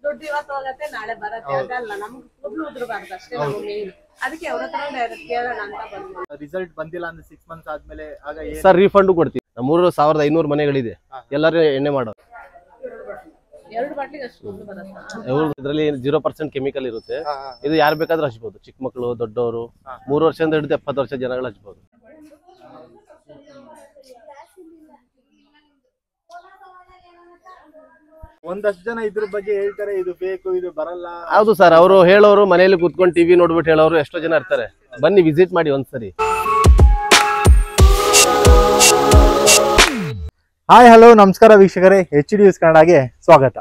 ದುಡ್ಡು ಇವತ್ತು ಹೋಗತ್ತೆ ನಾಳೆ ಬರುತ್ತೆ ಅದಲ್ಲ ನಮ್ಗೆ ಕೂದಲು ಉದುರಬಾರ್ದು ಅಷ್ಟೇ ನಮ್ಗೆ ಮೇನ್ ಅದಕ್ಕೆ ಅವ್ರ ಹತ್ರ ಡೈರೆಕ್ಟ್ ಕೇಳೋಣ ಅಂತ ಬಂದ್ವಿ ರಿಸಲ್ಟ್ ಬಂದಿಲ್ಲ ಅಂದ್ರೆ 6 ಮಂತ್ಸ್ ಆದ್ಮೇಲೆ ಆಗ ಸರ್ ರೀಫಂಡ್ ಕೊಡ್ತೀವಿ 3500 ಮನೆಗಳಿದೆ ಎಲ್ಲರೂ ಎಣ್ಣೆ ಮಾಡೋದು 2 ಬಾಟ್ಲಿಗೆ ಅಷ್ಟು ಕೂದಲು ಬರುತ್ತಾ ಇದರಲ್ಲಿ 0% ಕೆಮಿಕಲ್ ಇರುತ್ತೆ ಇದು ಯಾರು ಬೇಕಾದ್ರೂ ಹಚ್ಬಹುದು ಚಿಕ್ಕ ಮಕ್ಕಳು ದೊಡ್ಡವರು 3 ವರ್ಷದಿಂದ ಹಿಡಿದು 70 ವರ್ಷ ಜನಗಳು ಹಚ್ಬಹುದು ಒಂದಷ್ಟು ಜನ ಇದ್ರ ಬಗ್ಗೆ ಹೇಳ್ತಾರೆ ಇದು ಬೇಕು ಇದು ಬರಲ್ಲ ಹೌದು ಸರ್ ಅವರು ಹೇಳೋರು ಮನೆಯಲ್ಲಿ ಕೂತ್ಕೊಂಡು ಟಿವಿ ನೋಡ್ಬಿಟ್ಟು ಹೇಳೋರು ಎಷ್ಟೋ ಜನ ಇರ್ತಾರೆ ಬನ್ನಿ ವಿಸಿಟ್ ಮಾಡಿ ಒಂದ್ಸರಿ ಹಾಯ್ ಹಲೋ ನಮಸ್ಕಾರ ವೀಕ್ಷಕರೇ HD ನ್ಯೂಸ್ ಕನ್ನಡಗೆ ಸ್ವಾಗತ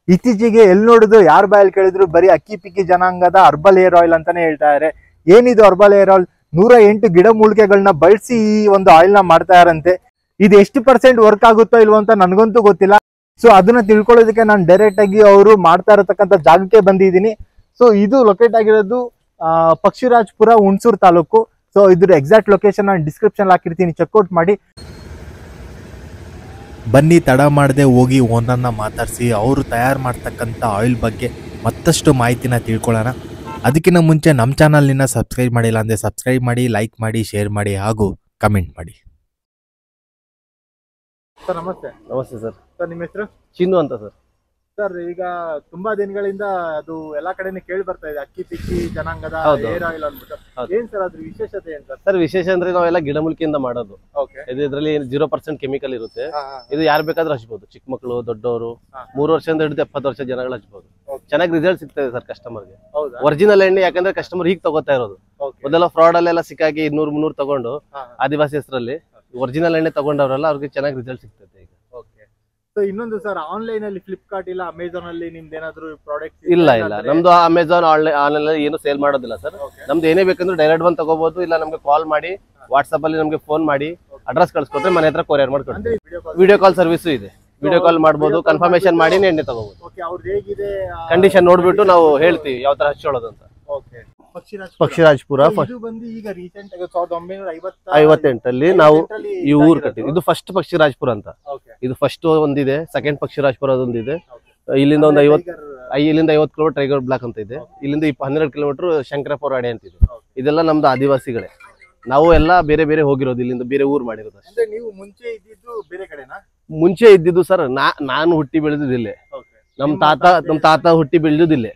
ಇತ್ತೀಚೆಗೆ ಎಲ್ಲಿ ನೋಡಿದ್ರು ಯಾರ ಬಾಯಲ್ಲಿ ಕೇಳಿದ್ರು ಬರೀ ಅಕ್ಕಿ ಪಿಕ್ಕಿ ಜನಾಂಗದ ಹರ್ಬಲ್ ಹೇರ್ ಆಯಿಲ್ ಅಂತಾನೆ ಹೇಳ್ತಾ ಇದ್ದಾರೆ ಏನಿದು ಹರ್ಬಲ್ ಹೇರ್ ಆಯಿಲ್ 108 ಗಿಡ ಮೂಲಿಕೆಗಳನ್ನ ಬಳಸಿ ಈ ಒಂದು ಆಯಿಲ್ ನ ಮಾಡ್ತಾ ಇರಂತೆ ಇದು ಎಷ್ಟು % ವರ್ಕ್ ಆಗುತ್ತೋ ಇಲ್ವೋ ಅಂತ ನನಗಂತೂ ಗೊತ್ತಿಲ್ಲ ಸೊ ಅದನ್ನ ತಿಳ್ಕೊಳ್ಳೋದಕ್ಕೆ ನಾನು ಡೈರೆಕ್ಟ್ ಆಗಿ ಅವರು ಮಾಡ್ತಾ ಇರತಕ್ಕಂತ ಜಾಗಕ್ಕೆ ಬಂದಿದ್ದೀನಿ ಸೊ ಇದು ಲೊಕೇಟ್ ಆಗಿರೋದು ಪಕ್ಷಿರಾಜ್ಪುರ ಹುಣಸೂರು ತಾಲೂಕು ಸೊ ಇದ್ರ ಎಕ್ಸಾಕ್ಟ್ ಲೊಕೇಶನ್ ನಾನು ಡಿಸ್ಕ್ರಿಪ್ಷನ್ ಹಾಕಿರ್ತೀನಿ ಚೆಕ್ಔಟ್ ಮಾಡಿ ಬನ್ನಿ ತಡ ಮಾಡದೆ ಹೋಗಿ ಓನರ್ನ ಮಾತಾಡಿಸಿ ಅವರು ತಯಾರು ಮಾಡ್ತಕ್ಕಂಥ ಆಯಿಲ್ ಬಗ್ಗೆ ಮತ್ತಷ್ಟು ಮಾಹಿತಿನ ತಿಳ್ಕೊಳ್ಳೋಣ ಅದಕ್ಕಿಂತ ಮುಂಚೆ ನಮ್ಮ ಚಾನಲ್ನ ಸಬ್ಸ್ಕ್ರೈಬ್ ಮಾಡಿಲ್ಲ ಅಂದರೆ ಸಬ್ಸ್ಕ್ರೈಬ್ ಮಾಡಿ ಲೈಕ್ ಮಾಡಿ ಶೇರ್ ಮಾಡಿ ಹಾಗೂ ಕಮೆಂಟ್ ಮಾಡಿ ಸರ್ ನಮಸ್ತೆ ನಮಸ್ತೆ ಸರ್ ಸರ್ ನಿಮ್ಮ ಹೆಸರು ಚಿನ್ನು ಅಂತ ಸರ್ ಸರ್ ಈಗ ತುಂಬಾ ದಿನಗಳಿಂದ ಅದು ಎಲ್ಲಾ ಕಡೆನೇ ಕೇಳಿ ಬರ್ತಾ ಇದೆ ಅಕ್ಕಿ ಪಿಕ್ಕಿ ಜನಾಂಗದ ಹೇರ್ ಆಯಿಲ್ ಅಂದ್ಬಿಟ್ಟು ಏನ್ ಸರ್ ಅದ್ರ ವಿಶೇಷತೆ ಏನ್ ಸರ್ ವಿಶೇಷ ಅಂದ್ರೆ ನಾವೆಲ್ಲ ಗಿಡಮೂಲಿಕೆಯಿಂದ ಮಾಡೋದು ಓಕೆ ಇದರಲ್ಲಿ 0% ಕೆಮಿಕಲ್ ಇರುತ್ತೆ ಇದು ಯಾರು ಬೇಕಾದ್ರೂ ಹಚ್ಬಹುದು ಚಿಕ್ಕ ಮಕ್ಕಳು ದೊಡ್ಡವರು 3 ವರ್ಷದಿಂದ ಹಿಡಿದು 70 ವರ್ಷ ಜನಗಳು ಹಚ್ಬಹುದು ಚೆನ್ನಾಗಿ ರಿಸಲ್ಟ್ ಸಿಗ್ತದೆ ಸರ್ ಕಸ್ಟಮರ್ಗೆ ಒರಿಜಿನಲ್ ಎಣ್ಣೆ ಯಾಕಂದ್ರೆ ಕಸ್ಟಮರ್ ಹೀಗೆ ತಗೋತಾ ಇರೋದು ಮೊದಲ ಫ್ರಾಡ್ ಅಲ್ಲೆಲ್ಲ ಸಿಕ್ಕಾಗಿ 200-300 ತಗೊಂಡು ಆದಿವಾಸಿ ಹೆಸರಲ್ಲಿ ಒರಿಜಿನಲ್ ಎಣ್ಣೆ ತಗೊಂಡವ್ರಲ್ಲ ಅವ್ರಿಗೆ ಚೆನ್ನಾಗಿ ರಿಸಲ್ಟ್ ಸಿಗ್ತದೆ ಈಗ ಸೊ ಇನ್ನೊಂದು ಸರ್ ಆನ್ಲೈನ್ ಅಲ್ಲಿ ಫ್ಲಿಪ್ಕಾರ್ಟ್ ಇಲ್ಲ ಅಮೆಝಾನ್ ಅಲ್ಲಿ ನಿಮ್ದು ಏನಾದ್ರು ಪ್ರಾಡಕ್ಟ್ ಇಲ್ಲ ನಮ್ದು ಅಮೆಝಾನ್ ಆನ್ಲೈನ್ ಏನು ಸೇಲ್ ಮಾಡೋದಿಲ್ಲ ಸರ್ ನಮ್ದು ಏನೇ ಬೇಕಂದ್ರೆ ಡೈರೆಕ್ಟ್ ಬಂದು ತಗೋಬಹುದು ಇಲ್ಲ ನಮ್ಗೆ ಕಾಲ್ ಮಾಡಿ ವಾಟ್ಸ್ಆಪ್ ಅಲ್ಲಿ ನಮ್ಗೆ ಫೋನ್ ಮಾಡಿ ಅಡ್ರೆಸ್ ಕಳ್ಸ್ಕೊಟ್ರೆ ಮನೆ ಹತ್ರ ಕೊರಿಯರ್ ಮಾಡ್ಕೊಡ್ತೀವಿ ವಿಡಿಯೋ ಕಾಲ್ ಸರ್ವಿಸ್ ಇದೆ ವಿಡಿಯೋ ಕಾಲ್ ಮಾಡಬಹುದು ಕನ್ಫರ್ಮೇಶನ್ ಮಾಡಿ ಎಣ್ಣೆ ತಗೋಬಹುದು ಕಂಡೀಷನ್ ನೋಡ್ಬಿಟ್ಟು ನಾವು ಹೇಳ್ತೀವಿ ಯಾವ ತರ ಹಚ್ಚೋಳೋದು ಅಂತ ಪಕ್ಷಿರಾಜ್ಪುರ ಈಗ ರೀಸೆಂಟ್ 1958 ಅಲ್ಲಿ ನಾವು ಈ ಊರು ಕಟ್ಟಿದ್ವಿ ಇದು ಫಸ್ಟ್ ಪಕ್ಷಿರಾಜ್ಪುರ ಅಂತ ಇದು ಫಸ್ಟ್ ಒಂದಿದೆ ಸೆಕೆಂಡ್ ಪಕ್ಷಿರಾಜ್ಪುರ ಒಂದಿದೆ ಇಲ್ಲಿಂದ ಒಂದು 50 ಕಿಲೋಮೀಟರ್ ಟೈಗರ್ ಬ್ಲಾಕ್ ಅಂತ ಇದೆ ಇಲ್ಲಿಂದ 12 ಕಿಲೋಮೀಟರ್ ಶಂಕರಪುರ ಅಡೆ ಅಂತ ಇದೆ ಇದೆಲ್ಲ ನಮ್ದು ಆದಿವಾಸಿಗಳೇ ನಾವು ಎಲ್ಲ ಬೇರೆ ಬೇರೆ ಹೋಗಿರೋದು ಇಲ್ಲಿಂದ ಬೇರೆ ಊರು ಮಾಡಿರೋದು ನೀವು ಮುಂಚೆ ಇದ್ದಿದ್ದು ಬೇರೆ ಕಡೆನಾ ಮುಂಚೆ ಇದ್ದಿದ್ದು ಸರ್ ನಾನು ಹುಟ್ಟಿ ಬೆಳೆದಿದ್ದಿಲ್ಲೇ ನಮ್ ತಾತ ಹುಟ್ಟಿ ಬೆಳೆದಿದ್ದಿಲ್ಲೇ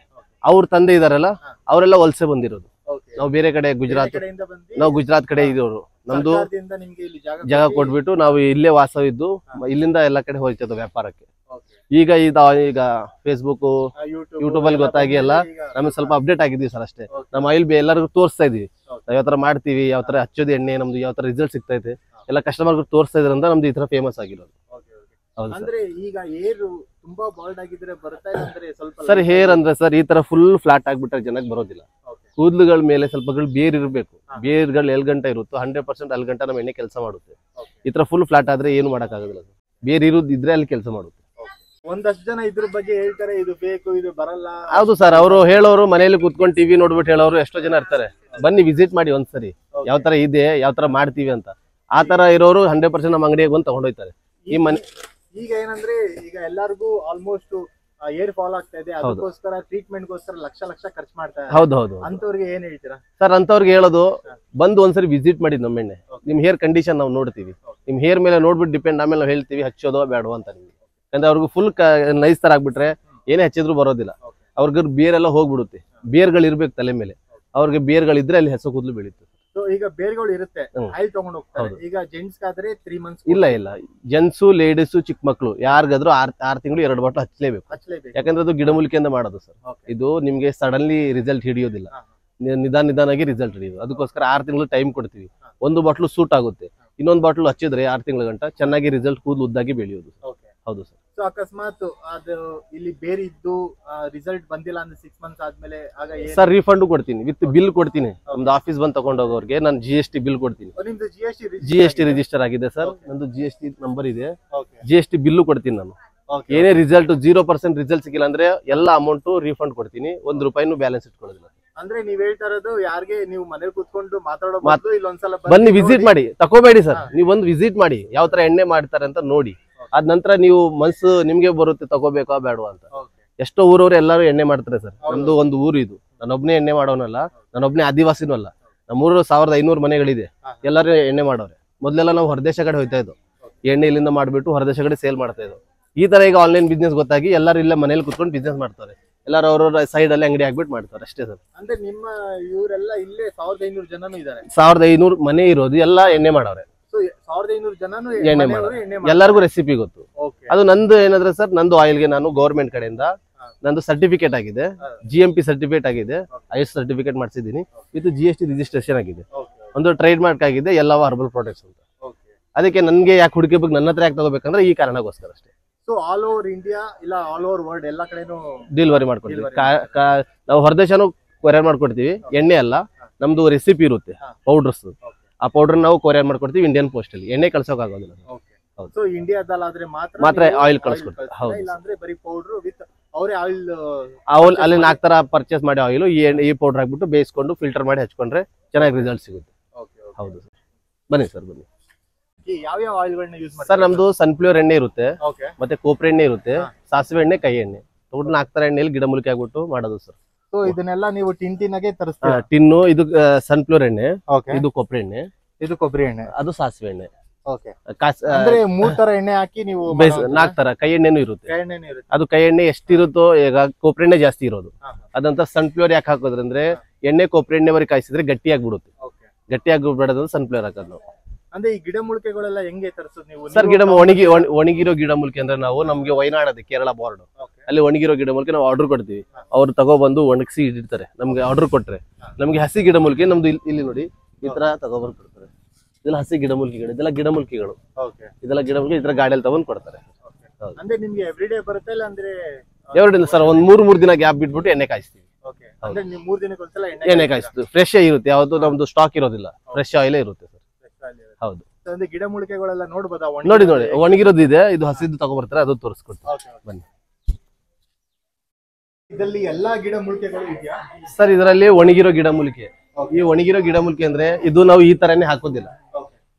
ಅವ್ರ ತಂದೆ ಇದಾರಲ್ಲ ಅವರೆಲ್ಲ ವಲಸೆ ಬಂದಿರೋದು ನಾವು ಬೇರೆ ಕಡೆ ನಾವು ಗುಜರಾತ್ ಕಡೆ ಇದ್ದವರು ನಮ್ದು ಜಾಗ ಕೊಟ್ಬಿಟ್ಟು ನಾವು ಇಲ್ಲೇ ವಾಸವಿದ್ದು ಇಲ್ಲಿಂದ ಎಲ್ಲಾ ಕಡೆ ಹೋಗ್ತದ ವ್ಯಾಪಾರಕ್ಕೆ ಈಗ ಫೇಸ್ಬುಕ್ ಯೂಟ್ಯೂಬ್ ಅಲ್ಲಿ ಗೊತ್ತಾಗಿ ಎಲ್ಲ ನಮ್ಗೆ ಸ್ವಲ್ಪ ಅಪ್ಡೇಟ್ ಆಗಿದ್ವಿ ಸರ್ ಅಷ್ಟೇ ನಮ್ಮ ಆಯಿಲ್ ಎಲ್ಲರಿಗೂ ತೋರಿಸ್ತಾ ಇದೀವಿ ಯಾವ ತರ ಮಾಡ್ತೀವಿ ಯಾವ ತರ ಹಚ್ಚೋದು ಎಣ್ಣೆ ನಮ್ದು ಯಾವ ತರ ರಿಸಲ್ಟ್ ಸಿಗ್ತೈತೆ ಎಲ್ಲ ಕಸ್ಟಮರ್ ತೋರಿಸ್ತಾ ಇದ್ರಿಂದ ನಮ್ದು ಈ ತರ ಫೇಮಸ್ ಆಗಿರೋದು ತುಂಬಾ ಬಾಲ್ಡ್ ಆಗಿದ್ರೆ ಬರ್ತಾ ಅಂದ್ರೆ ಸ್ವಲ್ಪ ಸರ್ ಹೇರ್ ಅಂದ್ರೆ ಸರ್ ಈ ತರ ಫುಲ್ ಫ್ಲಾಟ್ ಆಗ್ಬಿಟ್ರೆ ಜನಕ್ಕೆ ಬರೋದಿಲ್ಲ ಕೂದಲುಗಳ ಮೇಲೆ ಸ್ವಲ್ಪ ಬೇರ್ ಇರಬೇಕು ಬೇರ್ಗಳು 1 ಗಂಟೆ ಇರುತ್ತೋ 100% 1 ಗಂಟೆ ನಮ್ಮ ಎಣ್ಣೆ ಕೆಲಸ ಮಾಡುತ್ತೆ ಈ ತರ ಫುಲ್ ಫ್ಲಾಟ್ ಆದ್ರೆ ಏನು ಮಾಡಕ್ ಆಗೋದಿಲ್ಲ ಬೇರ್ ಇದ್ರೆ ಅಲ್ಲಿ ಕೆಲಸ ಮಾಡುತ್ತೆ ಒಂದಷ್ಟು ಜನ ಇದ್ರ ಬಗ್ಗೆ ಹೇಳ್ತಾರೆ ಇದು ಬೇಕು ಇದು ಬರಲ್ಲ ಹೌದು ಸರ್ ಅವರು ಹೇಳೋರು ಮನೆಯಲ್ಲಿ ಕೂತ್ಕೊಂಡು ಟಿವಿ ನೋಡ್ಬಿಟ್ಟು ಹೇಳೋರು ಎಷ್ಟೋ ಜನ ಇರ್ತಾರೆ ಬನ್ನಿ ವಿಸಿಟ್ ಮಾಡಿ ಒಂದ್ಸರಿ ಯಾವ ತರ ಇದೆ ಯಾವ ತರ ಮಾಡ್ತೀವಿ ಅಂತ ಆ ತರ ಇರೋರು 100% ನಮ್ಮ ಅಂಗಡಿಗೆ ಬಂದು ತಗೊಂಡೋಗ್ತಾರೆ ಈ ಮನೆ ಈಗ ಏನಂದ್ರೆ ಈಗ ಎಲ್ಲರಿಗೂ ಆಲ್ಮೋಸ್ಟ್ ಏರ್ ಫಾಲ್ ಆಗ್ತಾ ಇದೆ ಅದಕ್ಕೋಸ್ಕರ ಟ್ರೀಟ್ಮೆಂಟ್ ಗೋಸ್ಕರ ಲಕ್ಷ ಖರ್ಚು ಮಾಡ್ತಾರೆ ಹೌದು ಅಂತವ್ರಿಗೆ ಏನ್ ಹೇಳ್ತೀರಾ ಸರ್ ಅಂತವ್ರಿಗೆ ಹೇಳೋದು ಬಂದು ಒಂದ್ಸರಿ ವಿಸಿಟ್ ಮಾಡಿ ನಮ್ಮ ಎಣ್ಣೆ ನಿಮ್ ಹೇರ್ ಕಂಡೀಷನ್ ನಾವು ನೋಡ್ತೀವಿ ನಿಮ್ ಹೇರ್ ಮೇಲೆ ನೋಡ್ಬಿಟ್ಟು ಡಿಪೆಂಡ್ ಆಮೇಲೆ ನಾವು ಹೇಳ್ತೀವಿ ಹಚ್ಚೋದೋ ಬೇಡೋ ಅಂತ ನಿಮ್ಗೆ ಯಾಕಂದ್ರೆ ಅವ್ರಿಗೆ ಫುಲ್ ನೈಸ್ ತರ ಆಗ್ಬಿಟ್ರೆ ಏನೇ ಹಚ್ಚಿದ್ರು ಬರೋದಿಲ್ಲ ಅವ್ರಿಗೆ ಬೇರೆಲ್ಲ ಹೋಗ್ಬಿಡುತ್ತೆ ಬೇರ್ಗಳು ಇರ್ಬೇಕು ತಲೆ ಮೇಲೆ ಅವ್ರಿಗೆ ಬೇರ್ಗಳಿದ್ರೆ ಅಲ್ಲಿ ಹೆಸರು ಕೂದಲು ಬೆಳೀತದೆ ಈಗ ಬೇರ್ಗಳು ಇರುತ್ತೆ ಆಯಿಲ್ ತಗೊಂಡು ಹೋಗ್ತಾರೆ ಈಗ ಜೆಂಟ್ಸ್ ಆದ್ರೆ 3 ಮಂತ್ಸ್ ಇಲ್ಲ ಜೆಂಟ್ಸು ಲೇಡೀಸು ಚಿಕ್ಕ ಮಕ್ಕಳು ಯಾರಿಗಾದ್ರೂ 6 ತಿಂಗಳು 2 ಬಾಟ್ಲು ಹಚ್ಚಲೇಬೇಕು ಯಾಕಂದ್ರೆ ಅದು ಗಿಡಮೂಲಿಕೆಯಿಂದ ಮಾಡೋದು ಸರ್ ಇದು ನಿಮ್ಗೆ ಸಡನ್ಲಿ ರಿಸಲ್ಟ್ ಹಿಡಿಯೋದಿಲ್ಲ ನಿಧಾನಾಗಿ ರಿಸಲ್ಟ್ ಹಿಡಿಯೋದು ಅದಕ್ಕೋಸ್ಕರ 6 ತಿಂಗಳು ಟೈಮ್ ಕೊಡ್ತೀವಿ ಒಂದು ಬಾಟ್ಲು ಸೂಟ್ ಆಗುತ್ತೆ ಇನ್ನೊಂದು ಬಾಟ್ಲು ಹಚ್ಚಿದ್ರೆ 6 ತಿಂಗಳ ಗಂಟ ಚೆನ್ನಾಗಿ ರಿಸಲ್ಟ್ ಕೂದಲು ಉದ್ದಾಗಿ ಬೆಳೆಯೋದು ಹೌದು ಸರ್ ಸೊ ಅಕಸ್ಮಾತ್ ಅದು ಇಲ್ಲಿ ಬೇರೆ ಇದ್ದು ರಿಸಲ್ಟ್ ಬಂದಿಲ್ಲ ಅಂದ್ರೆ 6 ಮಂತ್ಸ್ ಆದ್ಮೇಲೆ ಆಗ ಸರ್ ರೀಫಂಡ್ ಕೊಡ್ತೀನಿ ವಿತ್ ಬಿಲ್ ಕೊಡ್ತೀನಿ ನಮ್ದು ಆಫೀಸ್ ಬಂದು ತಗೊಂಡು ಹೋಗೋರಿಗೆ ನಾನು GST ಬಿಲ್ ಕೊಡ್ತೀನಿ GST ರಿಜಿಸ್ಟರ್ ಆಗಿದೆ ಸರ್ ನಂದು GST ನಂಬರ್ ಇದೆ GST ಬಿಲ್ಲು ಕೊಡ್ತೀನಿ ನಾನು ಏನೇ ರಿಸಲ್ಟ್ 0% ರಿಸಲ್ಟ್ ಸಿಕ್ಕಿಲ್ಲ ಅಂದ್ರೆ ಎಲ್ಲ ಅಮೌಂಟ್ ರೀಫಂಡ್ ಕೊಡ್ತೀನಿ ₹1 ಬ್ಯಾಲೆನ್ಸ್ ಇಟ್ಕೊಳ್ಳೋದಿಲ್ಲ ಅಂದ್ರೆ ನೀವ್ ಹೇಳ್ತಾ ಇರೋದು ಯಾರಿಗೆ ನೀವು ಮನೇಲಿ ಕೂತ್ಕೊಂಡು ಮಾತಾಡೋ ಇಲ್ಲೊಂದ್ಸಲ ಬನ್ನಿ ವಿಸಿಟ್ ಮಾಡಿ ತಕೋಬೇಡಿ ಸರ್ ನೀವು ಒಂದು ವಿಸಿಟ್ ಮಾಡಿ ಯಾವ ತರ ಎಣ್ಣೆ ಮಾಡ್ತಾರೆ ಅಂತ ನೋಡಿ ಅದ್ ನಂತರ ನೀವು ಮನ್ಸು ನಿಮ್ಗೆ ಬರುತ್ತೆ ತಗೋಬೇಕಾ ಬೇಡವಾ ಅಂತ ಎಷ್ಟೋ ಊರವ್ರು ಎಲ್ಲರೂ ಎಣ್ಣೆ ಮಾಡ್ತಾರೆ ಸರ್. ನಮ್ದು ಒಂದು ಊರು ಇದು, ನಾನೊಬ್ನೇ ಎಣ್ಣೆ ಮಾಡೋನಲ್ಲ, ನಾನೊಬ್ನೇ ಆದಿವಾಸಿನೂ ಅಲ್ಲ. ನಮ್ಮೂರು 1500 ಮನೆಗಳಿದೆ, ಎಲ್ಲರೂ ಎಣ್ಣೆ ಮಾಡೋರೆ. ಮೊದ್ಲೆಲ್ಲ ನಾವು ಹೊರದೇಶ ಕಡೆ ಹೋಯ್ತಾ ಇದ್ದು, ಎಣ್ಣೆ ಇಲ್ಲಿಂದ ಮಾಡ್ಬಿಟ್ಟು ಹೊರದೇಶ ಕಡೆ ಸೇಲ್ ಮಾಡ್ತಾ ಇದ್ದು. ಈ ತರ ಈಗ ಆನ್ಲೈನ್ ಬಿಸ್ನೆಸ್ ಗೊತ್ತಾಗಿ ಎಲ್ಲರೂ ಇಲ್ಲೇ ಮನೇಲಿ ಕುತ್ಕೊಂಡು ಬಿಸ್ನೆಸ್ ಮಾಡ್ತಾರೆ. ಎಲ್ಲರೂ ಅವ್ರವ್ರ ಸೈಡ್ ಅಲ್ಲಿ ಅಂಗಡಿ ಹಾಕ್ಬಿಟ್ಟು ಮಾಡ್ತಾರೆ ಅಷ್ಟೇ ಸರ್. ಅಂದ್ರೆ ನಿಮ್ಮ ಇವರೆಲ್ಲ ಇಲ್ಲೇ 1500 ಜನನು ಇದ್ದಾರೆ. 1500 ಮನೆ ಇರೋದು ಎಲ್ಲ ಎಣ್ಣೆ ಮಾಡೋರೆ. 1500 ಜನನು ಎಣ್ಣೆ ಮಾಡೋರು, ಎಲ್ಲರಿಗೂ ರೆಸಿಪಿ ಗೊತ್ತು. ಅದು ನಂದು ಏನಂದ್ರೆ ಸರ್, ನಂದು ಆಯಿಲ್ಗೆ ನಾನು ಗೌರ್ಮೆಂಟ್ ಕಡೆಯಿಂದ ನಂದು ಸರ್ಟಿಫಿಕೇಟ್ ಆಗಿದೆ, GMP ಸರ್ಟಿಫಿಕೇಟ್ ಆಗಿದೆ, IS ಸರ್ಟಿಫಿಕೇಟ್ ಮಾಡಿಸಿದ್ದೀನಿ, ವಿತ್ GST ರಿಜಿಸ್ಟ್ರೇಷನ್ ಆಗಿದೆ, ಒಂದು ಟ್ರೇಡ್ ಮಾರ್ಕ್ ಆಗಿದೆ, ಎಲ್ಲವ ಹರ್ಬಲ್ ಪ್ರಾಡಕ್ಟ್ಸ್ ಅಂತ. ಅದಕ್ಕೆ ನನ್ಗೆ ಯಾಕೆ ಹುಡುಕಬೇಕು, ನನ್ನ ಹತ್ರ ಯಾಕೆ ತಗೋಬೇಕಂದ್ರೆ ಈ ಕಾರಣಕ್ಕೋಸ್ಕರ ಅಷ್ಟೇ. ಸೊ ಆಲ್ ಓವರ್ ಇಂಡಿಯಾ ಇಲ್ಲ ಆಲ್ ಓವರ್ ವರ್ಲ್ಡ್ ಎಲ್ಲ ಕಡೆನೂ ಡೆಲಿವರಿ ಮಾಡ್ಕೊಡ್ತೀವಿ. ನಾವು ಹೊರದೇಶನೂ ಕೊರಿಯರ್ ಮಾಡ್ಕೊಡ್ತೀವಿ. ಎಣ್ಣೆ ಅಲ್ಲ, ನಮ್ದು ರೆಸಿಪಿ ಇರುತ್ತೆ, ಪೌಡರ್ಸ್. ಆ ಪೌಡರ್ ನಾವು ಕೊರಿಯರ್ ಮಾಡ್ಕೊಡ್ತೀವಿ ಇಂಡಿಯನ್ ಪೋಸ್ಟ್ ಅಲ್ಲಿ. ಎಣ್ಣೆ ಕಳ್ಸೋಕ್ ಆಗೋದಿಲ್ಲ. ಸೊ ಇಂಡಿಯಾದಲ್ಲಾದ್ರೆ ಮಾತ್ರ ಆಯಿಲ್ ಕಳ್ಸ್ಕೊಡ್ತೀವಿ. ಹೌದು, ಇಲ್ಲ ಅಂದ್ರೆ ಬರೀ ಪೌಡರ್ ವಿತ್ ಅವರೇ ಆಯಿಲ್ ಅಲ್ಲಿ 4 ತರ ಪರ್ಚೇಸ್ ಮಾಡಿ ಆಯಿಲ್ ಈ ಪೌಡರ್ ಹಾಕ್ಬಿಟ್ಟು ಬೇಯಿಸ್ಕೊಂಡು ಫಿಲ್ಟರ್ ಮಾಡಿ ಹಚ್ಕೊಂಡ್ರೆ ಚೆನ್ನಾಗಿ ರಿಸಲ್ಟ್ ಸಿಗುತ್ತೆ. ಹೌದು ಸರ್, ಬನ್ನಿ ಸರ್ ಬನ್ನಿ. ಯಾವ ಆಯಿಲ್ಗಳನ್ನ ಯೂಸ್ ಮಾಡ್ತೀರಾ ಸರ್? ನಮ್ದು ಸನ್ಫ್ಲವರ್ ಎಣ್ಣೆ ಇರುತ್ತೆ, ಮತ್ತೆ ಕೊಬ್ಬರಿ ಎಣ್ಣೆ ಇರುತ್ತೆ, ಸಾಸಿವೆ ಎಣ್ಣೆ, ಕೈ ಎಣ್ಣೆ, ಟೋಟಲ್ 4 ತರ ಎಣ್ಣೆಯಲ್ಲಿ ಗಿಡಮೂಲಿಕೆ ಆಗ್ಬಿಟ್ಟು ಮಾಡೋದು ಸರ್. ಸೊ ಇದನ್ನೆಲ್ಲ ನೀವು ಟಿನ್ನಾಗೆ ತರಿಸ್ತೀರಾ? ಟಿನ್ನು ಇದು ಸನ್ಫ್ಲವರ್ ಎಣ್ಣೆ, ಇದು ಕೊಬ್ಬರಿ ಎಣ್ಣೆ, ಇದು ಕೊಬ್ಬರಿ ಎಣ್ಣೆ, ಅದು ಸಾಸಿವೆ ಎಣ್ಣೆ. ಅಂದ್ರೆ 3 ತರ ಎಣ್ಣೆ ಹಾಕಿ ನೀವು 4 ತರ ಕೈ ಎಣ್ಣೆನೂ ಇರುತ್ತೆ. ಅದು ಕೈ ಎಣ್ಣೆ ಎಷ್ಟಿರುತ್ತೋ, ಈಗ ಕೊಬ್ಬರಿ ಎಣ್ಣೆ ಜಾಸ್ತಿ ಇರೋದು. ಅದಂತ ಸನ್ಫ್ಲವರ್ ಯಾಕೆ ಹಾಕೋದ್ರೆ ಅಂದ್ರೆ ಎಣ್ಣೆ ಕೊಬ್ಬರಿ ಎಣ್ಣೆ ವರೆಗೆ ಕಾಯಿಸಿದ್ರೆ ಗಟ್ಟಿಯಾಗ್ಬಿಡುತ್ತೆ. ಗಟ್ಟಿಯಾಗ್ಬಿಡೋದು ಸನ್ಫ್ಲವರ್ ಹಾಕೋದು ನಾವು. ಅಂದ್ರೆ ಈ ಗಿಡಮೂಲಿಕೆಗಳೆಲ್ಲ ಹೆಂಗೆ ತರಿಸೋದು ನೀವು? ಸರ್, ಒಣಗಿರೋ ಗಿಡಮೂಲಿಕೆ ಅಂದ್ರೆ ನಾವು ನಮ್ಗೆ ವಯನಾಡ್ ಕೇರಳ ಬಾರ್ಡರ್ ಅಲ್ಲಿ ಒಣಗಿರೋ ಗಿಡಮೂಲಿಕೆ ನಾವು ಆರ್ಡರ್ ಕೊಡ್ತೀವಿ. ಅವ್ರು ತಗೊಬಂದು ಒಣಗಿಸಿ ಇಟ್ಟಿರ್ತಾರೆ. ನಮ್ಗೆ ಆರ್ಡರ್ ಕೊಟ್ರೆ ನಮ್ಗೆ ಹಸಿ ಗಿಡಮೂಲಿಕೆ ನಮ್ದು ಇಲ್ಲಿ ನೋಡಿ ಈ ತರ ತಗೊಬಂದು ಕೊಡ್ತಾರೆ. ಇದೆಲ್ಲ ಹಸಿ ಗಿಡಮೂಲಿಕೆಗಳು, ಇದೆಲ್ಲ ಗಿಡಮೂಲಿಕೆಗಳು, ಇದೆಲ್ಲ ಗಿಡಮೂಲಿಕೆ ಈ ತರ ಗಾಡಿಯಲ್ಲಿ ತಗೊಂಡ್ ಕೊಡ್ತಾರೆ. ಅಂದ್ರೆ ನಿಮ್ಗೆ ಎವ್ರಿಡೇ ಬರುತ್ತೆ ಇಲ್ಲ ಅಂದ್ರೆ ಎವ್ರಿಡೇ ಸರ್? ಒಂದ್ 3 ದಿನ ಗ್ಯಾಪ್ ಬಿಟ್ಬಿಟ್ಟು ಎಣ್ಣೆ ಕಾಯಿಸ್ತೀವಿ. ಅಂದ್ರೆ ನೀವು 3 ದಿನಕ್ಕೆ ಒಂದ್ಸಲ ಎಣ್ಣೆ ಕಾಯಿಸ್ತೀವಿ. ಫ್ರೆಶ್ ಇರುತ್ತೆ, ಯಾವ್ದು ನಮ್ದು ಸ್ಟಾಕ್ ಇರೋದಿಲ್ಲ, ಫ್ರೆಶ್ ಆಯಿಲ್ ಇರುತ್ತೆ ಸರ್. ಹೌದು. ಅಂದ್ರೆ ಗಿಡಮೂಲಿಕೆಗಳೆಲ್ಲ ನೋಡ್ಬೋದಾ? ನೋಡಿ ಒಣಗಿರೋದು ಇದೆ, ಇದು ಹಸಿದು ತಗೊಬರ್ತಾರೆ, ಅದು ತೋರಿಸ್ಕೊಡ್ತೀವಿ ಬನ್ನಿ. ಇದರಲ್ಲಿ ಎಲ್ಲಾ ಗಿಡಮೂಲಿಕೆಗಳು ಇದೆಯಾ ಸರ್? ಇದರಲ್ಲಿ ಒಣಗಿರೋ ಗಿಡಮೂಲಿಕೆ. ಈ ಒಣಗಿರೋ ಗಿಡಮೂಲಿಕೆ ಅಂದ್ರೆ ಇದು ನಾವು ಈ ತರನೇ ಹಾಕೋದಿಲ್ಲ,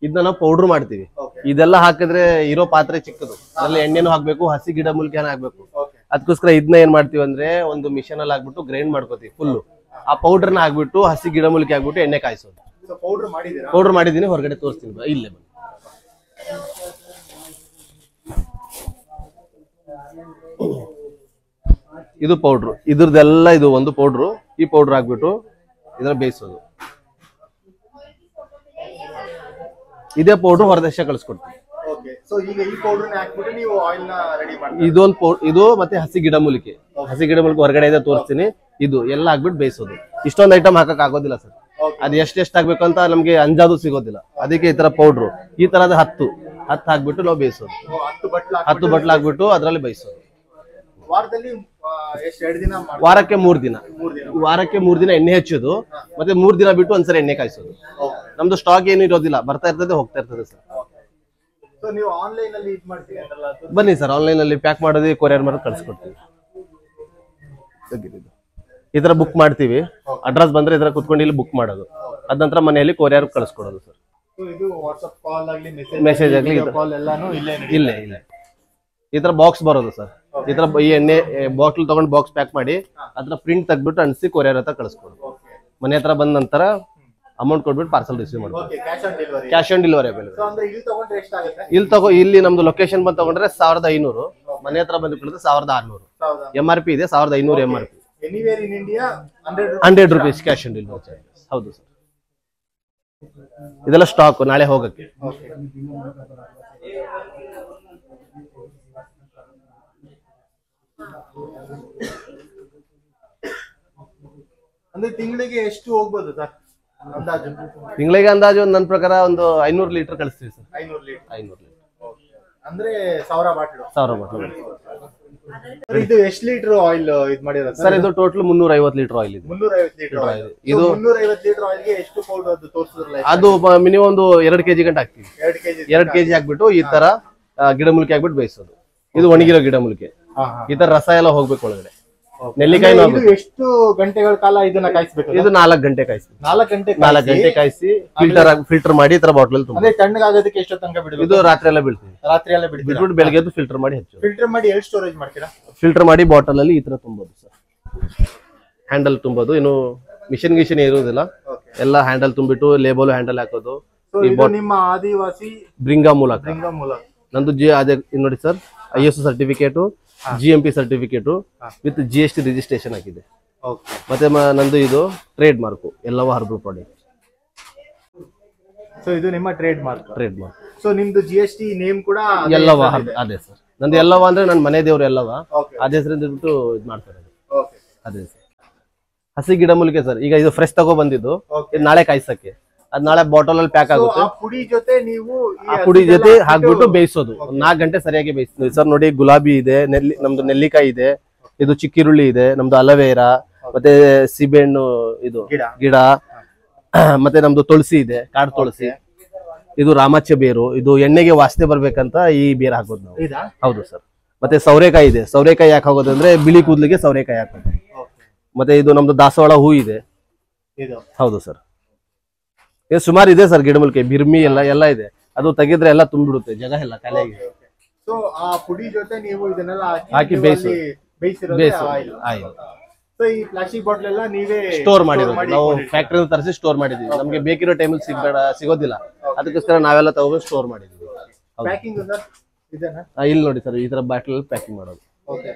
ಇದನ್ನ ನಾವು ಪೌಡರ್ ಮಾಡ್ತೀವಿ. ಇದೆಲ್ಲ ಹಾಕಿದ್ರೆ ಇರೋ ಪಾತ್ರೆ ಚಿಕ್ಕದು, ಅದ್ರಲ್ಲಿ ಎಣ್ಣೆನೂ ಹಾಕ್ಬೇಕು, ಹಸಿ ಗಿಡಮೂಲಿಕೆನ ಹಾಕ್ಬೇಕು. ಅದಕ್ಕೋಸ್ಕರ ಇದನ್ನ ಏನ್ ಮಾಡ್ತೀವಿ ಅಂದ್ರೆ ಒಂದು ಮಿಷನ್ ಅಲ್ಲಿ ಹಾಕ್ಬಿಟ್ಟು ಗ್ರೈಂಡ್ ಮಾಡ್ಕೋತೀವಿ ಫುಲ್. ಆ ಪೌಡರ್ನ ಹಾಕ್ಬಿಟ್ಟು ಹಸಿ ಗಿಡಮೂಲಿಕೆ ಹಾಕ್ಬಿಟ್ಟು ಎಣ್ಣೆ ಕಾಯಿಸೋದು. ಪೌಡರ್ ಮಾಡಿದೀನಿ, ಹೊರಗಡೆ ತೋರಿಸ್ತೀನಿ, ಇಲ್ಲೇ ಬನ್ನಿ. ಇದು ಪೌಡ್ರು, ಇದ್ರದ್ದೆಲ್ಲ ಇದು ಒಂದು ಪೌಡ್ರು. ಈ ಪೌಡರ್ ಹಾಕ್ಬಿಟ್ಟು ಇದನ್ನ ಬೇಯಿಸೋದು. ಇದೇ ಪೌಡರ್ ಹೊರದೇಶ ಕಳಿಸ್ಕೊಡ್ತೀವಿ. ಇದು ಮತ್ತೆ ಹಸಿ ಗಿಡಮೂಲಿಕೆ ಹೊರಗಡೆ ಇದೆ, ತೋರಿಸ್ತೀನಿ. ಇದು ಎಲ್ಲ ಹಾಕ್ಬಿಟ್ಟು ಬೇಯಿಸೋದು. ಇಷ್ಟೊಂದು ಐಟಮ್ ಹಾಕಕ್ ಆಗೋದಿಲ್ಲ ಸರ್, ಅದು ಎಷ್ಟೆಷ್ಟು ಹಾಕ್ಬೇಕು ಅಂತ ನಮ್ಗೆ ಅಂಜಾದು ಸಿಗೋದಿಲ್ಲ. ಅದಕ್ಕೆ ಈ ತರ ಪೌಡ್ರು ಈ ತರದ 10 ಹಾಕ್ಬಿಟ್ಟು ನಾವು ಬೇಯಿಸೋದು. 10 ಬಟ್ಲು ಹಾಕ್ಬಿಟ್ಟು ಅದ್ರಲ್ಲಿ ಬೇಯಿಸೋದು. ವಾರಕ್ಕೆ 3 ದಿನ, ವಾರಕ್ಕೆ 3 ದಿನ ಎಣ್ಣೆ ಹಚ್ಚೋದು, ಮತ್ತೆ 3 ದಿನ ಬಿಟ್ಟು ಒಂದ್ಸರಿ ಎಣ್ಣೆ ಕಾಯಿಸೋದು. ನಮ್ದು ಸ್ಟಾಕ್ ಏನು ಇರೋದಿಲ್ಲ, ಬರ್ತಾ ಇರ್ತದೆ ಹೋಗ್ತಾ ಇರ್ತದೆ ಸರ್. ಬನ್ನಿ ಸರ್, ಆನ್ಲೈನ್ ಅಲ್ಲಿ ಪ್ಯಾಕ್ ಮಾಡೋದು, ಕೊರಿಯರ್ ಮಾಡೋದು ಕಳ್ಸಿಕೊಡ್ತೀವಿ. ಈ ತರ ಬುಕ್ ಮಾಡ್ತೀವಿ, ಅಡ್ರೆಸ್ ಬಂದ್ರೆ ಇದರ ಕುತ್ಕೊಂಡು ಇಲ್ಲಿ ಬುಕ್ ಮಾಡೋದು. ಅದ ನಂತರ ಮನೆಯಲ್ಲಿ ಕೊರಿಯರ್ ಕಳ್ಸಿಕೊಡೋದು ಸರ್. ಮೆಸೇಜ್ ಆಗ್ಲಿ ಇಲ್ಲೇ ಈ ತರ ಬಾಕ್ಸ್ ಬರೋದು ಸರ್. ಈ ತರ ಈ ಎಣ್ಣೆ ಬಾಟ್ಲ್ ತಗೊಂಡು ಬಾಕ್ಸ್ ಪ್ಯಾಕ್ ಮಾಡಿ ಅದ್ರ ಪ್ರಿಂಟ್ ತೆಗ್ಬಿಟ್ಟು ಅಂಟಿಸಿ ಕೊರಿಯರ್ ಹತ್ರ ಕಳಿಸ್ಕೊಡೋದು. ಮನೆ ಹತ್ರ ಬಂದ ನಂತರ ಅಮೌಂಟ್ ಕೊಟ್ಬಿಟ್ಟು ಪಾರ್ಸಲ್ ರಿಸೀವ್ ಮಾಡ್ಬೋದು. Cash on delivery available. ಇಲ್ಲಿ ನಮ್ದು ಲೊಕೇಶನ್ ಬಂದು ತಗೊಂಡ್ರೆ 1500, ಮನೆ ಹತ್ರ ಬಂದು ಕೊಡಿದ್ರೆ 1600. MRP ಇದೆ 1500 MRP. 100 rupees cash on delivery charges. ಹೌದು ಸರ್. ಇದೆಲ್ಲ ಸ್ಟಾಕ್ ನಾಳೆ ಹೋಗಕ್ಕೆ. ಅಂದ್ರೆ ತಿಂಗಳಿಗೆ ಎಷ್ಟು ಹೋಗ್ಬೋದು ಸರ್ ಅಂದಾಜು? ತಿಂಗಳಿಗೆ ಅಂದಾಜು ನನ್ನ ಪ್ರಕಾರ ಒಂದು 500 ಲೀಟರ್ ಕಳಿಸ್ತೀವಿ ಸರ್. 500 ಲೀಟರ್ ಅಂದ್ರೆ 1000 ಬಾಟ್ಲು. 1000 ಬಾಟ್ಲು. ಇದು ಎಷ್ಟು ಲೀಟರ್ ಆಯಿಲ್ ಇದು ಮಾಡಿರೋದು ಸರ್? ಇದು ಟೋಟಲ್ 350 ಲೀಟರ್ ಆಯಿಲ್ ಇದೆ. 350 ಲೀಟರ್ ಆಯಿಲ್. ಇದು 350 ಲೀಟರ್ ಆಯಿಲ್ಗೆ ಎಷ್ಟು ಪೌಡರ್ ಅದು ತೋರಿಸಿದ್ರಲ್ಲ? ಅದು ಮಿನಿಮಮ್ ಒಂದು 2 kg ಗಂಟೆ ಹಾಕ್ತೀವಿ. 2 kg ಹಾಕ್ಬಿಟ್ಟು ಈ ತರ ಗಿಡಮೂಲಿಕೆ ಹಾಕ್ಬಿಟ್ಟು ಬೇಯಿಸೋದು. ಇದು ಒಣಗಿರೋ ಗಿಡಮೂಲಿಕೆ. ಈ ತರ ರಸ ಎಲ್ಲ ಹೋಗ್ಬೇಕು ಒಳಗಡೆ. ನೆಲ್ಲಿಕಾಯಿನೂ ಇದು ಆಗುತ್ತೆ. ಎಷ್ಟು ಗಂಟೆಗಳ ಕಾಲ ಇದನ್ನ ಕಾಯಿಸ್ಬೇಕು? ಇದು 4 ಗಂಟೆ ಕಾಯಿಸಿ, 4 ಗಂಟೆ 4 ಗಂಟೆ ಕಾಯಿಸಿ ಫಿಲ್ಟರ್ ಮಾಡಿ ಈ ತರ ಬಾಟ್ಲಲ್ಲಿ ತುಂಬ. ಅದೇ ತಣ್ಣಗಾಗೋದಕ್ಕೆ ಎಷ್ಟು ತನಕ ಬಿಡಬೇಕು? ಇದು ರಾತ್ರಿ ಎಲ್ಲ ಬೀಳ್ತೀವಿ, ರಾತ್ರಿ ಎಲ್ಲ ಬಿಡ್ತೀರಾ? ಬಿಟ್ಬಿಟ್ಟು ಬೆಳಗ್ಗೆ ಎದ್ದು ಫಿಲ್ಟರ್ ಮಾಡಿ ಹೆಚ್ಚು. ಫಿಲ್ಟರ್ ಮಾಡಿ ಎಲ್ಲಿ ಸ್ಟೋರೇಜ್ ಮಾಡ್ತೀರಾ? ಫಿಲ್ಟರ್ ಮಾಡಿ ಬಾಟಲ್ ಅಲ್ಲಿ ಈ ತರ ತುಂಬೋದು ಸರ್. ಹ್ಯಾಂಡಲ್ ತುಂಬೋದು, ಇನ್ನು ಮಿಷನ್ ಇರುವುದಿಲ್ಲ, ಎಲ್ಲ ಹ್ಯಾಂಡಲ್ ತುಂಬಿಟ್ಟು ಲೇಬಲ್ ಹ್ಯಾಂಡಲ್ ಹಾಕೋದು. ಇದು ನಿಮ್ಮ ಆದಿವಾಸಿ ಬ್ರಿಂಗಾ ಮೂಲಕ ಮೂಲಕ ನಂದು ಅದೇ ನೋಡಿ sir, ISO certificate, GMP certificate with GST registration ಆಗಿದೆ. ಮತ್ತೆ ನಂದು ಇದು ಟ್ರೇಡ್ ಮಾರ್ಕ್ ಎಲ್ಲವ ಹರ್ಬಲ್ ಪ್ರಾಡಕ್ಟ್. ಸೊ ಇದು ನಿಮ್ಮ ಟ್ರೇಡ್ ಮಾರ್ಕ್. ಸೊ ನಿಮ್ದು GST ನೇಮ್ ಕೂಡ ಎಲ್ಲವ ಅದೇ ಸರ್. ನಂದು ಎಲ್ಲವ ಅಂದ್ರೆ ನನ್ನ ಮನೆ ದೇವ್ರು ಎಲ್ಲವ, ಅದೇ ಹೆಸರಿಂದ ಬಿಟ್ಟು ಇದು ಮಾಡ್ತಾರೆ. ಅದೇ ಸರ್, ಹಸಿ ಗಿಡಮೂಲಿಕೆ ಸರ್. ಈಗ ಇದು ಫ್ರೆಶ್ ತಗೋ ಬಂದಿದ್ದು, ಇದು ನಾಳೆ ಕಾಯಿಸಕ್ಕೆ, ಅದ್ ನಾಳೆ ಬಾಟಲ್ ಅಲ್ಲಿ ಪ್ಯಾಕ್ ಆಗುತ್ತೆ. ಪುಡಿ ಜೊತೆ ನೀವು ಆ ಪುಡಿ ಜೊತೆ ಹಾಕ್ಬಿಟ್ಟು ಬೇಯಿಸೋದು, 4 ಗಂಟೆ ಸರಿಯಾಗಿ ಬೇಯಿಸ್ತೀವಿ ಸರ್. ನೋಡಿ ಗುಲಾಬಿ ಇದೆ, ನಮ್ದು ನೆಲ್ಲಿಕಾಯಿ ಇದೆ, ಇದು ಚಿಕ್ಕಿರುಳ್ಳಿ ಇದೆ, ನಮ್ದು ಅಲವೇರಾ, ಮತ್ತೆ ಸೀಬೆಹಣ್ಣು ಇದು ಗಿಡ, ಮತ್ತೆ ನಮ್ದು ತುಳಸಿ ಇದೆ, ಕಾಡು ತುಳಸಿ, ಇದು ರಾಮಚ್ಚ ಬೇರು. ಇದು ಎಣ್ಣೆಗೆ ವಾಸನೆ ಬರ್ಬೇಕಂತ ಈ ಬೇರು ಹಾಕೋದು ನಾವು. ಹೌದು ಸರ್. ಮತ್ತೆ ಸೌರೆಕಾಯಿ ಇದೆ. ಸೌರೆಕಾಯಿ ಯಾಕೆ ಹಾಕೋದು ಅಂದ್ರೆ ಬಿಳಿ ಕೂದಲಿಗೆ ಸೌರೆಕಾಯಿ ಹಾಕೋದು. ಮತ್ತೆ ಇದು ನಮ್ದು ದಾಸವಾಳ ಹೂ ಇದೆ. ಹೌದು ಸರ್. ಇದು ಸುಮಾರು ಇದೆ ಸರ್ ಗಿಡಮೂಲಿಕೆ, ಬಿರ್ಮಿ ಎಲ್ಲ ಇದೆ. ಅದು ತೆಗೆದ್ರೆ ಎಲ್ಲ ತುಂಬಿಡುತ್ತೆ, ಜಾಗ ಎಲ್ಲ ಖಾಲಿಯಾಗಿ. ಸೊ ಆ ಪುಡಿ ಜೊತೆ ನೀವು ಇದನ್ನೆಲ್ಲ ಹಾಕಿ ಬೇಯಿಸೋದು ಆಯಿಲ್. ಸೊ ಈ ಪ್ಲಾಸ್ಟಿಕ್ ಬಾಟಲ್ ಎಲ್ಲ ನೀವೇ ಸ್ಟೋರ್ ಮಾಡಿರೋದು, ನಾವು ಫ್ಯಾಕ್ಟರಿ ತರಿಸಿ ಸ್ಟೋರ್ ಮಾಡಿದೀವಿ. ನಮ್ಗೆ ಬೇಕಿರೋ ಟೈಮಲ್ಲಿ ಸಿಗೋದಿಲ್ಲ, ಅದಕ್ಕೋಸ್ಕರ ನಾವೆಲ್ಲ ತಗೊಂಡು ಸ್ಟೋರ್ ಮಾಡಿದೀವಿ. ಪ್ಯಾಕಿಂಗ್ ಇಲ್ಲಿ ನೋಡಿ ಸರ್, ಈ ತರ ಬಾಟಲ್ ಪ್ಯಾಕಿಂಗ್ ಮಾಡೋದು.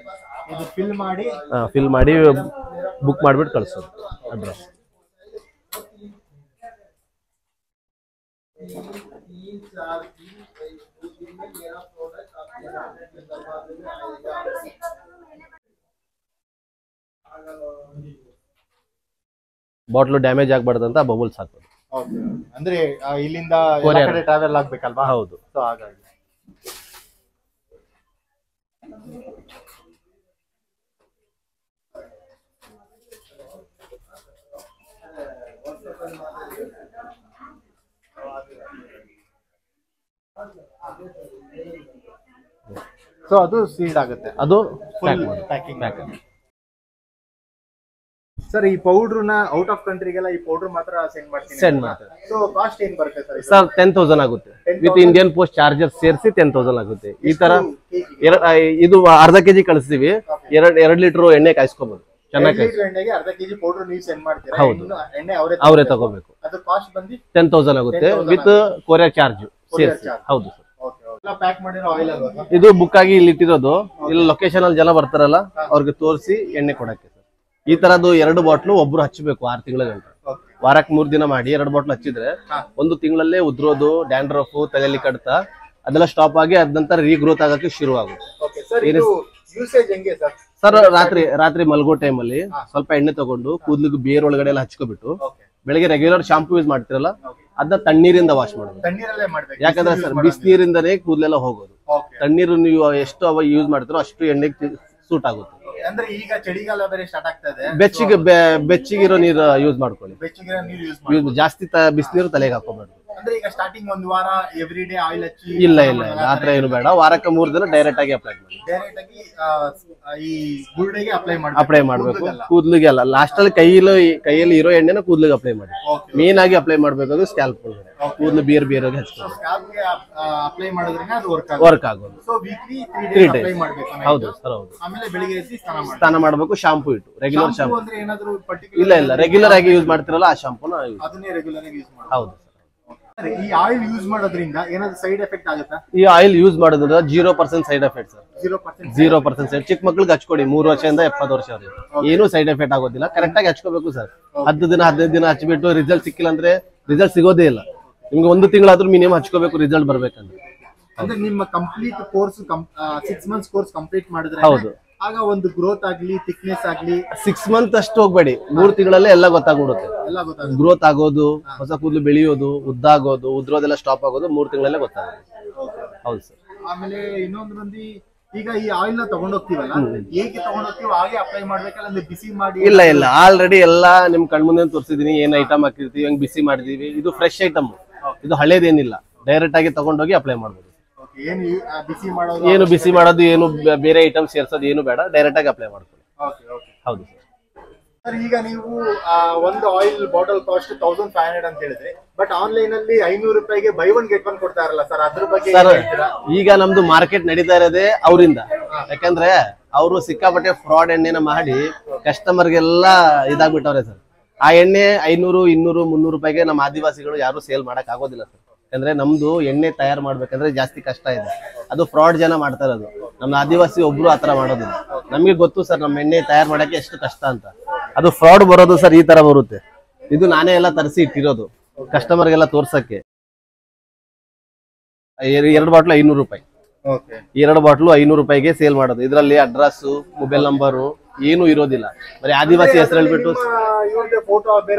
ಇದು ಫಿಲ್ ಮಾಡಿ ಬುಕ್ ಮಾಡ್ಬಿಟ್ಟು ಕಳಿಸೋದು ಅಡ್ರೆಸ್. ಬಾಟ್ಲು ಡ್ಯಾಮೇಜ್ ಆಗ್ಬಾರ್ದಂತ ಬಬಲ್ಸ್ ಹಾಕೋದು. ಅಂದ್ರೆ ಇಲ್ಲಿಂದ ಟ್ರಾವೆಲ್ ಆಗ್ಬೇಕಲ್ವಾ? ಹೌದು. ಸೊ ಹಾಗಾಗಿ ಸೊ ಅದು ಸೀಲ್ಡ್ ಆಗುತ್ತೆ, ಅದು ಪ್ಯಾಕಿಂಗ್. ಸರ್ ಈ ಪೌಡರ್ನ ಔಟ್ ಆಫ್ ಕಂಟ್ರಿಗೆಲ್ಲ ಈ ಪೌಡರ್ ಮಾತ್ರ ಸೆಂಡ್ ಮಾಡ್ತಾರೆ. ಸೊ ಕಾಸ್ಟ್ ಏನ್ ಬರುತ್ತೆ ಸರ್? 10,000 ಆಗುತ್ತೆ ವಿತ್ ಇಂಡಿಯನ್ ಪೋಸ್ಟ್ ಚಾರ್ಜರ್ ಸೇರಿಸಿ 10,000 ಆಗುತ್ತೆ. ಈ ತರ ಇದು ಅರ್ಧ ಕೆಜಿ ಕಳಿಸ್ತೀವಿ, 2 ಲೀಟರ್ ಎಣ್ಣೆ ಕಾಯಿಸ್ಕೋಬಹುದು ಚೆನ್ನಾಗಿ. ಎಣ್ಣೆಗೆ ಅರ್ಧ ಕೆಜಿ ಪೌಡರ್ ನೀವು ಸೆಂಡ್ ಮಾಡ್ತೀರಾ? ಹೌದು, ಎಣ್ಣೆ ಅವರೇ ತಗೋಬೇಕು. ಅದು ಕಾಸ್ಟ್ ಬಂದು 10,000 ಆಗುತ್ತೆ ವಿತ್ ಕೊರಿಯರ್ ಚಾರ್ಜ್ ಸೇರಿಸಿ. ಹೌದು ಸರ್. ಪ್ಯಾಕ್ ಮಾಡಿರೋ ಆಯಿಲ್ ಅಲ್ವಾ ಇದು? ಬುಕ್ ಆಗಿ ಇಲ್ಲಿ ಇಟ್ಟಿರೋದು, ಇಲ್ಲಿ ಲೊಕೇಶನ್ ಅಲ್ಲಿ ಜನ ಬರ್ತಾರಲ್ಲ ಅವ್ರಿಗೆ ತೋರಿಸಿ ಎಣ್ಣೆ ಕೊಡಕ್ಕೆ ಸರ್. ಈ ತರದ್ದು 2 ಬಾಟ್ಲು ಒಬ್ರು ಹಚ್ಚಬೇಕು 6 ತಿಂಗಳ ಗಂಟ. ವಾರಕ್ಕೆ 3 ದಿನ ಮಾಡಿ 2 ಬಾಟ್ಲು ಹಚ್ಚಿದ್ರೆ 1 ತಿಂಗಳಲ್ಲೇ ಉದ್ರೋದು, ಡ್ಯಾಂಡ್ರಫ್, ತಲೆಯಲ್ಲಿ ಕಡ್ತ ಅದೆಲ್ಲ ಸ್ಟಾಪ್ ಆಗಿ ಅದ ನಂತರ ರೀಗ್ರೋತ್ ಆಗಕ್ಕೆ ಶುರು ಆಗುತ್ತೆ. ಸರ್ ರಾತ್ರಿ ಮಲ್ಗೋ ಟೈಮಲ್ಲಿ ಸ್ವಲ್ಪ ಎಣ್ಣೆ ತಗೊಂಡು ಕೂದಲಿಗೆ ಬೇರ್ ಒಳಗಡೆ ಎಲ್ಲ ಹಚ್ಕೊಬಿಟ್ಟು ಬೆಳಗ್ಗೆ ರೆಗ್ಯುಲರ್ ಶಾಂಪೂ ಯೂಸ್ ಮಾಡ್ತಿರಲ್ಲ ಅದನ್ನ ತಣ್ಣೀರಿಂದ ವಾಶ್ ಮಾಡೋದು. ಯಾಕಂದ್ರೆ ಸರ್ ಬಿಸಿನೀರಿಂದನೇ ಕೂದಲೆಲ್ಲ ಹೋಗೋದು. ತಣ್ಣೀರು ನೀವು ಎಷ್ಟು ಯೂಸ್ ಮಾಡ್ತಿರೋ ಅಷ್ಟು ಎಣ್ಣೆಗೆ ಸೂಟ್ ಆಗುತ್ತೆ. ಅಂದ್ರೆ ಈಗ ಚಳಿಗಾಲ ಬೇರೆ ಸ್ಟಾರ್ಟ್ ಆಗ್ತಾ ಇದೆ, ಬೆಚ್ಚಿಗಿರೋ ನೀರು ಯೂಸ್ ಮಾಡ್ಕೊಳ್ಳಿ. ಜಾಸ್ತಿ ಬಿಸಿನೀರು ತಲೆಗೆ ಹಾಕೋಬೇಡ. ಅಂದ್ರೆ ಈಗ ಸ್ಟಾರ್ಟಿಂಗ್ 1 ವಾರ ಎವ್ರಿ ಡೇ ಆಯಿಲ್ ಹಚ್ಚಿ ಇಲ್ಲ ಆತರ ಏನು ಬೇಡ. ವಾರಕ್ಕೆ 3 ದಿನ ಡೈರೆಕ್ಟ್ ಆಗಿ ಅಪ್ಲೈ ಮಾಡಿ. ಡೈರೆಕ್ಟ್ ಆಗಿ ಈ ಗುರುಡೆಗೆ ಅಪ್ಲೈ ಮಾಡ್ಬೇಕು. ಕೂದಲಿಗೆ ಅಲ್ಲ, ಲಾಸ್ಟ್ ಅಲ್ಲಿ ಕೈಯಲ್ಲಿ ಇರೋ ಎಣ್ಣೆನ ಕೂದಲಿಗೆ ಅಪ್ಲೈ ಮಾಡಿ. ಮೇನ್ ಆಗಿ ಅಪ್ಲೈ ಮಾಡ್ಬೇಕಾದ್ರೆ ಸ್ಕ್ಯಾಲ್ಪ್ ಕೂದಲು ಬೇರೆ ಹಚ್ಕೊಂಡು ಅಪ್ಲೈ ಮಾಡೋದ್ರಿಂದ ಅದು ವರ್ಕ್ ಆಗೋದು. ಸೊ ವೀಕ್ಲಿ 3 ಡೇಸ್ ಅಪ್ಲೈ ಮಾಡಬೇಕು. ಹೌದು ಸರ್, ಹೌದು. ಆಮೇಲೆ ಬೆಳಿಗ್ಗೆ ಎದ್ದು ಸ್ನಾನ ಮಾಡಬೇಕು. ಶಾಂಪೂ ಇಟ್ಟು ರೆಗ್ಯುಲರ್ ಶಾಂಪೂ ಅಂದ್ರೆ ಏನಾದರೂ ಪರ್ಟಿಕ್ಯುಲರ್ ಇಲ್ಲ ರೆಗ್ಯುಲರ್ ಆಗಿ ಯೂಸ್ ಮಾಡ್ತಿರಲ್ಲ ಆ ಶಾಂಪೂನ ಅದನ್ನೇ ರೆಗ್ಯುಲರ್ ಆಗಿ ಯೂಸ್ ಮಾಡಿ. ಹೌದು. ಈ ಆಯಿಲ್ ಯೂಸ್ ಮಾಡೋದ್ರಿಂದ ಏನಾದ್ರು ಸೈಡ್ ಎಫೆಕ್ಟ್ ಆಗುತ್ತಾ? ಈ ಆಯಿಲ್ ಯೂಸ್ ಮಾಡೋದ್ರಿಂದ 0% ಸೈಡ್ ಎಫೆಕ್ಟ್ ಸರ್. 0% ಸೈಡ್. ಚಿಕ್ಕ ಮಕ್ಳಿಗೆ ಹಚ್ಕೊಡಿ 3 ವರ್ಷದಿಂದ 70 ವರ್ಷ ಏನು ಸೈಡ್ ಎಫೆಕ್ಟ್ ಆಗೋದಿಲ್ಲ. ಕರೆಕ್ಟ್ ಆಗಿ ಹಚ್ಕೋಬೇಕು ಸರ್. 10 ದಿನ 15 ದಿನ ಹಚ್ಬಿಟ್ಟು ರಿಸಲ್ಟ್ ಸಿಕ್ಕಿಲ್ಲ ಅಂದ್ರೆ ರಿಸಲ್ಟ್ ಸಿಗೋದೇ ಇಲ್ಲ. ನಿಮ್ಗೆ 1 ತಿಂಗಳಾದ್ರೂ ಮಿನಿಮಮ್ ಹಚ್ಕೋಬೇಕು ರಿಸಲ್ಟ್ ಬರ್ಬೇಕಂದ್ರೆ. ಅಂದ್ರೆ ನಿಮ್ಮ complete course 6 months course complete ಮಾಡಿದ್ರೆ ಹೌದು, ಆಗ ಒಂದು ಗ್ರೋತ್ ಆಗ್ಲಿ ಥಿಕ್ನೆಸ್ ಆಗ್ಲಿ 6 ಮಂತ್ ಅಷ್ಟು ಹೋಗ್ಬೇಡಿ, 3 ತಿಂಗಳಲ್ಲೇ ಎಲ್ಲ ಗೊತ್ತಾಗ್ಬಿಡುತ್ತೆ. ಗ್ರೋತ್ ಆಗೋದು, ಹೊಸ ಕೂದಲು ಬೆಳೆಯೋದು, ಉದ್ದಾಗೋದು, ಉದ್ರೋದೆಲ್ಲ ಸ್ಟಾಪ್ ಆಗೋದು 3 ತಿಂಗಳಲ್ಲೇ ಗೊತ್ತಾಗುತ್ತೆ. ಹೌದು ಸರ್. ಆಮೇಲೆ ಇನ್ನೊಂದು ಮಂದಿ ಈಗ ಈ ಆಯಿಲ್ ನ ತಗೊಂಡೋಗ್ತೀವಲ್ಲ, ಹೇಗೆ ತಗೊಂಡೋಗ್ತೀವಿ ಹಾಗೆ ಅಪ್ಲೈ ಮಾಡ್ಬೇಕಲ್ಲ, ಅಂದ್ರೆ ಬಿಸಿ ಮಾಡಿ? ಇಲ್ಲ ಆಲ್ರೆಡಿ ಎಲ್ಲಾ ನಿಮ್ ಕಣ್ಮುಂದೆ ತೋರಿಸಿದೀನಿ. ಏನ್ ಐಟಮ್ ಹಾಕಿರ್ತೀವಿ, ಹೆಂಗ್ ಬಿಸಿ ಮಾಡಿದೀವಿ. ಇದು ಫ್ರೆಶ್ ಐಟಮ್, ಇದು ಹಳೇದೇನಿಲ್ಲ. ಡೈರೆಕ್ಟ್ ಆಗಿ ತಗೊಂಡೋಗಿ ಅಪ್ಲೈ ಮಾಡ್ಬೋದು. ಏನು ಬಿಸಿ ಮಾಡೋದು, ಏನು ಬೇರೆ ಐಟಮ್ ಸೇರ್ಸೋದು ಏನು ಬೇಡ. ಡೈರೆಕ್ಟ್ ಆಗಿ ಅಪ್ಲೈ ಮಾಡ್ಕೊಳ್ಳಿ. ಹೌದು ಸರ್ ಈಗ ನೀವು ಒಂದು ಆಯಿಲ್ ಬಾಟಲ್ ಕಾಸ್ಟ್ 1500 ಅಂತ ಹೇಳಿದ್ರೆ, ಬಟ್ ಆನ್ಲೈನ್ ಅಲ್ಲಿ 500 ರೂಪಾಯಿಗೆ ಬೈ ಒನ್ ಗೆಟ್ ಒನ್ ಕೊಡ್ತಾ ಇರಲ್ಲ ಸರ್, ಅದ್ರ ಬಗ್ಗೆ ಸರ್. ಈಗ ನಮ್ದು ಮಾರ್ಕೆಟ್ ನಡೀತಾ ಇರೋದೇ ಅವರಿಂದ. ಯಾಕಂದ್ರೆ ಅವರು ಸಿಕ್ಕಾಪಟ್ಟೆ ಫ್ರಾಡ್ ಎಣ್ಣೆನ ಮಾಡಿ ಕಸ್ಟಮರ್ಗೆಲ್ಲ ಇದಾಗ್ಬಿಟ್ಟವ್ರೆ ಸರ್. ಆ ಎಣ್ಣೆ 500, 200, 300 ರೂಪಾಯಿಗೆ ನಮ್ಮ ಆದಿವಾಸಿಗಳು ಯಾರು ಸೇಲ್ ಮಾಡಕ್ ಆಗೋದಿಲ್ಲ ಸರ್. ಯಾಕಂದ್ರೆ ನಮ್ದು ಎಣ್ಣೆ ತಯಾರು ಮಾಡ್ಬೇಕಂದ್ರೆ ಜಾಸ್ತಿ ಕಷ್ಟ ಇದೆ. ಅದು ಫ್ರಾಡ್ ಜನ ಮಾಡ್ತಾ ಇರೋದು. ನಮ್ಮ ಆದಿವಾಸಿ ಒಬ್ರು ಆತರ ಮಾಡೋದಿಲ್ಲ. ನಮ್ಗೆ ಗೊತ್ತು ಸರ್ ನಮ್ಮ ಎಣ್ಣೆ ತಯಾರು ಮಾಡಕ್ಕೆ ಎಷ್ಟು ಕಷ್ಟ ಅಂತ. ಅದು ಫ್ರಾಡ್ ಬರೋದು ಸರ್ ಈ ತರ ಬರುತ್ತೆ. ಇದು ನಾನೇ ಎಲ್ಲ ತರಿಸಿ ಇಟ್ಟಿರೋದು ಕಸ್ಟಮರ್ಗೆಲ್ಲ ತೋರ್ಸಕ್ಕೆ. 2 ಬಾಟ್ಲು 500 ರೂಪಾಯಿ. 2 ಬಾಟ್ಲು 500 ರೂಪಾಯಿಗೆ ಸೇಲ್ ಮಾಡೋದು. ಇದರಲ್ಲಿ ಅಡ್ರೆಸ್, ಮೊಬೈಲ್ ನಂಬರು ಏನು ಇರೋದಿಲ್ಲ. ಬರೀ ಆದಿವಾಸಿ ಹೆಸರು ಹೇಳ್ಬಿಟ್ಟು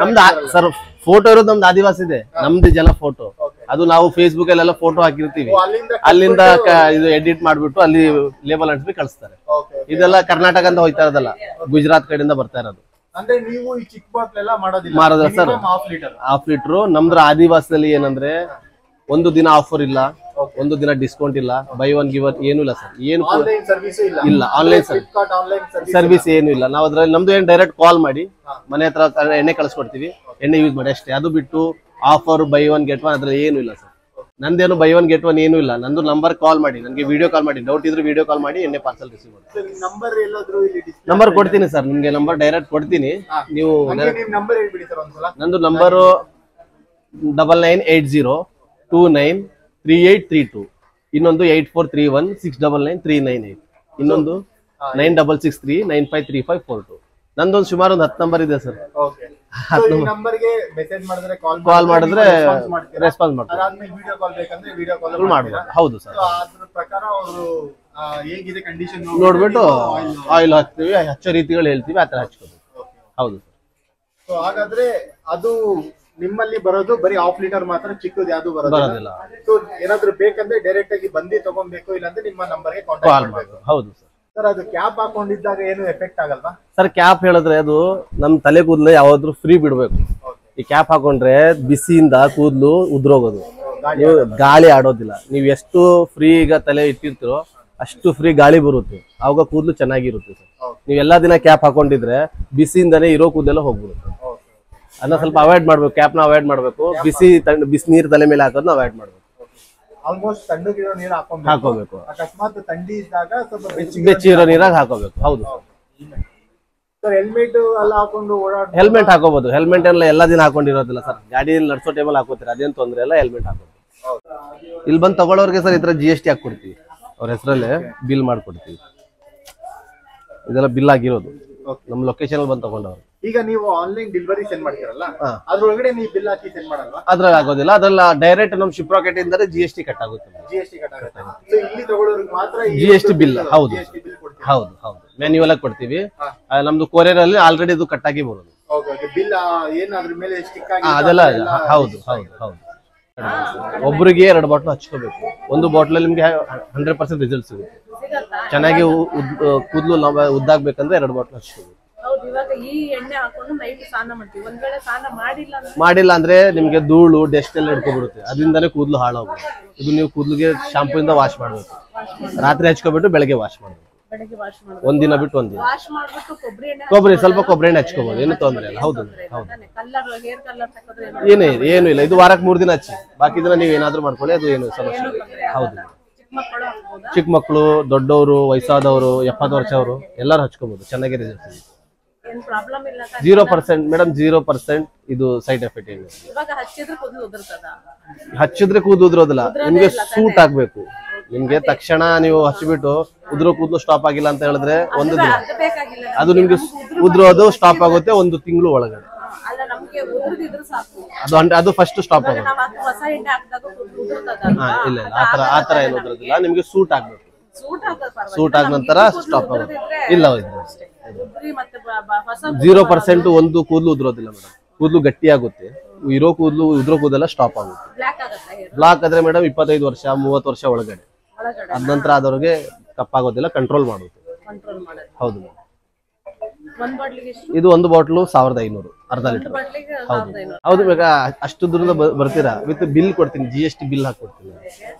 ನಮ್ದು ಸರ್ ಫೋಟೋ ಇರೋದು ನಮ್ದು ಆದಿವಾಸಿ ಇದೆ, ನಮ್ದು ಜನ ಫೋಟೋ. ಅದು ನಾವು ಫೇಸ್ಬುಕ್ ಅಲ್ಲೆಲ್ಲ ಫೋಟೋ ಹಾಕಿರ್ತೀವಿ. ಅಲ್ಲಿಂದ ಇದು ಎಡಿಟ್ ಮಾಡ್ಬಿಟ್ಟು ಅಲ್ಲಿ ಲೇಬಲ್ ಅಂಟಿಸಿ ಕಳಿಸ್ತಾರೆ. ಇದೆಲ್ಲ ಕರ್ನಾಟಕ ಅಂತ ಹೋಯ್ತಾ ಇರೋದಲ್ಲ, ಗುಜರಾತ್ ಕಡೆಯಿಂದ ಬರ್ತಾ ಇರೋದು. ಮಾರೋದಿಲ್ಲ ಸರ್. ಹಾಫ್ ಲೀಟರ್ ನಮ್ದ್ರ ಆದಿವಾಸದಲ್ಲಿ ಏನಂದ್ರೆ ಒಂದು ದಿನ ಆಫರ್ ಇಲ್ಲ, ಒಂದು ದಿನ ಡಿಸ್ಕೌಂಟ್ ಇಲ್ಲ, ಬೈ ಒನ್ ಗಿವ್ ಒನ್ ಏನು ಇಲ್ಲ ಸರ್. ಏನು ಇಲ್ಲ, ಆನ್ಲೈನ್ ಸರ್ವಿಸ್ ಏನು ಇಲ್ಲ. ನಾವು ಅದ್ರಲ್ಲಿ ನಮ್ದು ಏನ್ ಡೈರೆಕ್ಟ್ ಕಾಲ್ ಮಾಡಿ ಮನೆ ಹತ್ರ ಎಣ್ಣೆ ಕಳಿಸ್ಕೊಡ್ತೀವಿ, ಎಣ್ಣೆ ಯೂಸ್ ಮಾಡಿ ಅಷ್ಟೇ. ಅದು ಬಿಟ್ಟು offer by one get one ಅದ್ರಲ್ಲಿ ಏನು ಇಲ್ಲ ಸರ್. ನಂದೇನು ಬೈ ಒನ್ ಗೆಟ್ ಒನ್ ಏನು ಇಲ್ಲ. ನಂದು ನಂಬರ್ ಕಾಲ್ ಮಾಡಿ, ನನಗೆ ವಿಡಿಯೋ ಕಾಲ್ ಮಾಡಿ, ಡೌಟ್ ಇದ್ರೆ ವಿಡಿಯೋ ಕಾಲ್ ಮಾಡಿ ಎಣ್ಣೆ ಪಾರ್ಸಲ್ ರಿಸೀವ್ ಮಾಡಿ. ನಂಬರ್ ಕೊಡ್ತೀನಿ ಸರ್ ನಿಮ್ಗೆ, ನಂಬರ್ ಡೈರೆಕ್ಟ್ ಕೊಡ್ತೀನಿ. ನೀವು ನಂದು ನಂಬರು 9980293832, ಇನ್ನೊಂದು 8431699398, ಇನ್ನೊಂದು 9663953542. ನಂದೊಂದು ಸುಮಾರು ಒಂದು 10 ನಂಬರ್ ಇದೆ ಸರ್. ಕಾಲ್ ಮಾಡಿದ್ರೆ ರೆಸ್ಪಾನ್ಸ್ ಮಾಡ್ತಾರೆ. ಹೌದು ಸರ್. ನೋಡ್ಬಿಟ್ಟು ಆಯಿಲ್ ಹಾಕ್ತಿವಿ, ಹಚ್ಚೋ ರೀತಿಗಳು ಹೇಳ್ತೀವಿ, ಆತರ ಹಚ್ಕೋಬೇಕು. ಹೌದು ಸರ್. ಹಾಗಾದ್ರೆ ಅದು ನಿಮ್ಮಲ್ಲಿ ಬರೋದು ಬರೀ ಹಾಫ್ ಲೀಟರ್ ಮಾತ್ರ, ಚಿಕ್ಕದು ಯಾವ್ದು ಬರೋದಿಲ್ಲ. ಏನಾದ್ರು ಬೇಕಂದ್ರೆ ಡೈರೆಕ್ಟ್ ಆಗಿ ಬಂದು ತಗೊಬೇಕು, ಇಲ್ಲಾಂದ್ರೆ ನಿಮ್ಮ ನಂಬರ್ಗೆ ಕಾಲ್ ಮಾಡಬೇಕು. ಹೌದು ಸರ್. ಸರ್ ಅದು ಕ್ಯಾಪ್ ಹಾಕೊಂಡಿದ್ದಾಗ ಏನು ಎಫೆಕ್ಟ್ ಆಗಲ್ವಾ ಸರ್? ಕ್ಯಾಪ್ ಹೇಳಿದ್ರೆ ಅದು ನಮ್ ತಲೆ ಕೂದಲು ಯಾವಾದ್ರೂ ಫ್ರೀ ಬಿಡ್ಬೇಕು. ಈ ಕ್ಯಾಪ್ ಹಾಕೊಂಡ್ರೆ ಬಿಸಿಯಿಂದ ಕೂದಲು ಉದ್ರೋಗೋದು, ನೀವು ಗಾಳಿ ಆಡೋದಿಲ್ಲ. ನೀವು ಎಷ್ಟು ಫ್ರೀ ಈಗ ತಲೆ ಇಟ್ಟಿರ್ತೀರೋ ಅಷ್ಟು ಫ್ರೀ ಗಾಳಿ ಬರುತ್ತೆ, ಆವಾಗ ಕೂದಲು ಚೆನ್ನಾಗಿರುತ್ತೆ ಸರ್. ನೀವು ಎಲ್ಲಾ ದಿನ ಕ್ಯಾಪ್ ಹಾಕೊಂಡಿದ್ರೆ ಬಿಸಿಯಿಂದಾನೇ ಇರೋ ಕೂದಲೆಲ್ಲ ಹೋಗ್ಬಿಡುತ್ತೆ. ಅದನ್ನ ಸ್ವಲ್ಪ ಅವಾಯ್ಡ್ ಮಾಡ್ಬೇಕು, ಕ್ಯಾಪ್ನ ಅವಾಯ್ಡ್ ಮಾಡ್ಬೇಕು. ಬಿಸಿ ನೀರ್ ತಲೆ ಮೇಲೆ ಹಾಕೋದನ್ನ ಅವಾಯ್ಡ್ ಮಾಡ್ಬೇಕು. ಆಲ್ಮೋಸ್ಟ್ ತಣ್ಣಗಿರೋ ನೀರು ಹಾಕೋಬೇಕು. ಅಕಸ್ಮಾತ್ ಥಂಡಿ ಇದ್ದಾಗ ಸ್ವಲ್ಪ ಬೆಚ್ಚಿರೋ ನೀರಾಗ ಹಾಕೋಬೇಕು. ಹೌದು ಸರ್. ಹೆಲ್ಮೆಟ್ ಎಲ್ಲ ಹಾಕೊಂಡು ಓಡಾಡ, ಹೆಲ್ಮೆಟ್ ಹಾಕೋಬಹುದು. ಹೆಲ್ಮೆಟ್ ಎಲ್ಲ ಎಲ್ಲಾ ದಿನ ಹಾಕೊಂಡಿರೋದಿಲ್ಲ ಸರ್, ಗಾಡಿಯಲ್ಲಿ ನಡ್ಸೋ ಟೈಮಲ್ಲಿ ಹಾಕೋತೀರಿ, ಅದೇನ್ ತೊಂದ್ರೆ ಇಲ್ಲ. ಹೆಲ್ಮೆಟ್ ಹಾಕೋದು. ಇಲ್ಲಿ ಬಂದು ತಗೊಳ್ಳೋರ್ಗೆ ಸರ್ ಈ ತರ GST ಹಾಕೊಡ್ತೀವಿ, ಅವ್ರ ಹೆಸರಲ್ಲೇ ಬಿಲ್ ಮಾಡ್ಕೊಡ್ತೀವಿ. ಇದೆಲ್ಲ ಬಿಲ್ ಆಗಿರೋದು ನಮ್ ಲೊಕೇಶನ್ ಅಲ್ಲಿ ಬಂದು ತಗೊಂಡವ್ರು. ಈಗ ನೀವು ಆನ್ಲೈನ್ ಡೆಲಿವರಿ ಸೆಂಡ್ ಮಾಡ್ತೀರಲ್ಲ, ಅದ್ರೊಳಗಡೆ ನೀವು ಬಿಲ್ ಹಾಕಿ ಸೆಂಡ್ ಮಾಡಲ್ವಾ? ಅದ್ರಲ್ಲಿ ಆಗೋದಿಲ್ಲ. ಅದ್ರಲ್ಲ ಡೈರೆಕ್ಟ್ ನಮ್ ಶಿಪ್ ರಾಕೆಟ್ ಇಂದ GST ಕಟ್ ಆಗುತ್ತೆ. ಇಲ್ಲಿ ತಗೊಳ್ಳೋರಿಗೆ ಮಾತ್ರ GST ಬಿಲ್. ಹೌದು ಹೌದು ಹೌದು, ಮ್ಯಾನ್ಯುವಲ್ ಆಗಿ ಕೊಡ್ತೀವಿ. ನಮ್ದು ಕೊರಿಯರ್ ಅಲ್ಲಿ ಆಲ್ರೆಡಿ ಇದು ಕಟ್ ಆಗಿ ಬರೋದು. ಬಿಲ್ ಏನಾದ್ರ ಮೇಲೆ ಸ್ಟಿಕ್ ಆಗಿ ಅದೆಲ್ಲ. ಹೌದು ಹೌದು ಹೌದು. ಒಬ್ರಿಗೆ 2 ಬಾಟ್ಲು ಹಚ್ಕೋಬೇಕು. ಒಂದು ಬಾಟ್ಲಲ್ಲಿ ನಿಮ್ಗೆ 100% ರಿಸಲ್ಟ್ ಸಿಗುತ್ತೆ. ಚೆನ್ನಾಗಿ ಕೂದಲು ಉದ್ದಾಗ್ಬೇಕಂದ್ರೆ 2 ಬಾಟ್ಲು ಹಚ್ಕೋಬೇಕು. ಮಾಡಿಲ್ಲ ಅಂದ್ರೆ ನಿಮ್ಗೆ ಧೂಳು ಡಸ್ಟ್ ಎಲ್ಲ ಹಿಡ್ಕೊಬಿಡುತ್ತೆ, ಅದರಿಂದಾನೇ ಕೂದಲು ಹಾಳಾಗುತ್ತೆ. ಇದು ನೀವು ಕೂದಲಿಗೆ ಶಾಂಪೂ ಇಂದ ವಾಶ್ ಮಾಡ್ಬೇಕು. ರಾತ್ರಿ ಹಚ್ಕೊಬಿಟ್ಟು ಬೆಳಗ್ಗೆ ವಾಶ್ ಮಾಡ್ಬೇಕು. ಒಂದಿನ ಬಿಟ್ಟು ಒಂದಿನ ಸ್ವಲ್ಪ ಕೊಬ್ಬರಿ ಎಣ್ಣೆ ಹಚ್ಕೋಬಹುದು, ಏನು ತೊಂದ್ರೆ ಇಲ್ಲ. ಹೌದು ಹೌದು, ಏನು ಇಲ್ಲ. ಇದು ವಾರಕ್ಕೆ 3 ದಿನ ಹಚ್ಚಿ, ಬಾಕಿ ದಿನ ನೀವು ಏನಾದ್ರು ಮಾಡ್ಕೊಳ್ಳಿ, ಅದು ಏನು ಸಮಸ್ಯೆ ಇಲ್ಲ. ಹೌದು. ಚಿಕ್ಕ ಮಕ್ಕಳು, ದೊಡ್ಡವರು, ವಯಸ್ಸಾದವರು, 70 ವರ್ಷ ಅವರು ಎಲ್ಲರೂ ಹಚ್ಕೋಬಹುದು, ಚೆನ್ನಾಗಿ ರಿಸಲ್ಟ್. 0% ಮೇಡಮ್, 0% ಇದು ಸೈಡ್ ಎಫೆಕ್ಟ್ ಏನು. ಹಚ್ಚಿದ್ರೆ ಕೂದಲು ಉದ್ರೋದಿಲ್ಲ, ನಿಮ್ಗೆ ಸೂಟ್ ಆಗ್ಬೇಕು. ನಿಮ್ಗೆ ತಕ್ಷಣ ನೀವು ಹಚ್ಚಿಬಿಟ್ಟು ಉದ್ರೋ ಕೂದಲು ಸ್ಟಾಪ್ ಆಗಿಲ್ಲ ಅಂತ ಹೇಳಿದ್ರೆ ಒಂದು ದಿನ ಅದು ನಿಮ್ಗೆ ಉದ್ರೋದು ಸ್ಟಾಪ್ ಆಗುತ್ತೆ, 1 ತಿಂಗಳು ಒಳಗಡೆ. ಅದು ಫಸ್ಟ್ ಸ್ಟಾಪ್ ಆಗುತ್ತೆ. ಇಲ್ಲ ಆತರ ಏನು ಉದ್ರೋದಿಲ್ಲ, ನಿಮ್ಗೆ ಸೂಟ್ ಆಗ್ಬೇಕು. ಸೂಟ್ ಆದ ನಂತರ ಸ್ಟಾಪ್ ಆಗುತ್ತೆ. ಇಲ್ಲ 0% ಒಂದು ಕೂದಲು ಉದ್ರೋದಿಲ್ಲ ಮೇಡಮ್. ಕೂದಲು ಗಟ್ಟಿ ಆಗುತ್ತೆ, ಇರೋ ಕೂದಲು ಉದ್ರೋ ಕೂದಲೆಲ್ಲ ಸ್ಟಾಪ್ ಆಗುತ್ತೆ. ಬ್ಲಾಕ್ ಆದ್ರೆ ಮೇಡಮ್ 25 ವರ್ಷ 30 ವರ್ಷ ಒಳಗಡೆ, ಅದ ನಂತರ ಆದವ್ರಿಗೆ ಕಪ್ಪಾಗೋದಿಲ್ಲ, ಕಂಟ್ರೋಲ್ ಮಾಡುತ್ತೆ. ಹೌದು. ಇದು ಒಂದು ಬಾಟ್ಲು 1500, ಅರ್ಧ ಲೀಟರ್. ಹೌದು ಹೌದು. ಬೇಗ ಅಷ್ಟು ದೂರದ ಬರ್ತೀರಾ, ವಿತ್ ಬಿಲ್ ಕೊಡ್ತೀನಿ, GST ಬಿಲ್ ಹಾಕೊಡ್ತೀನಿ.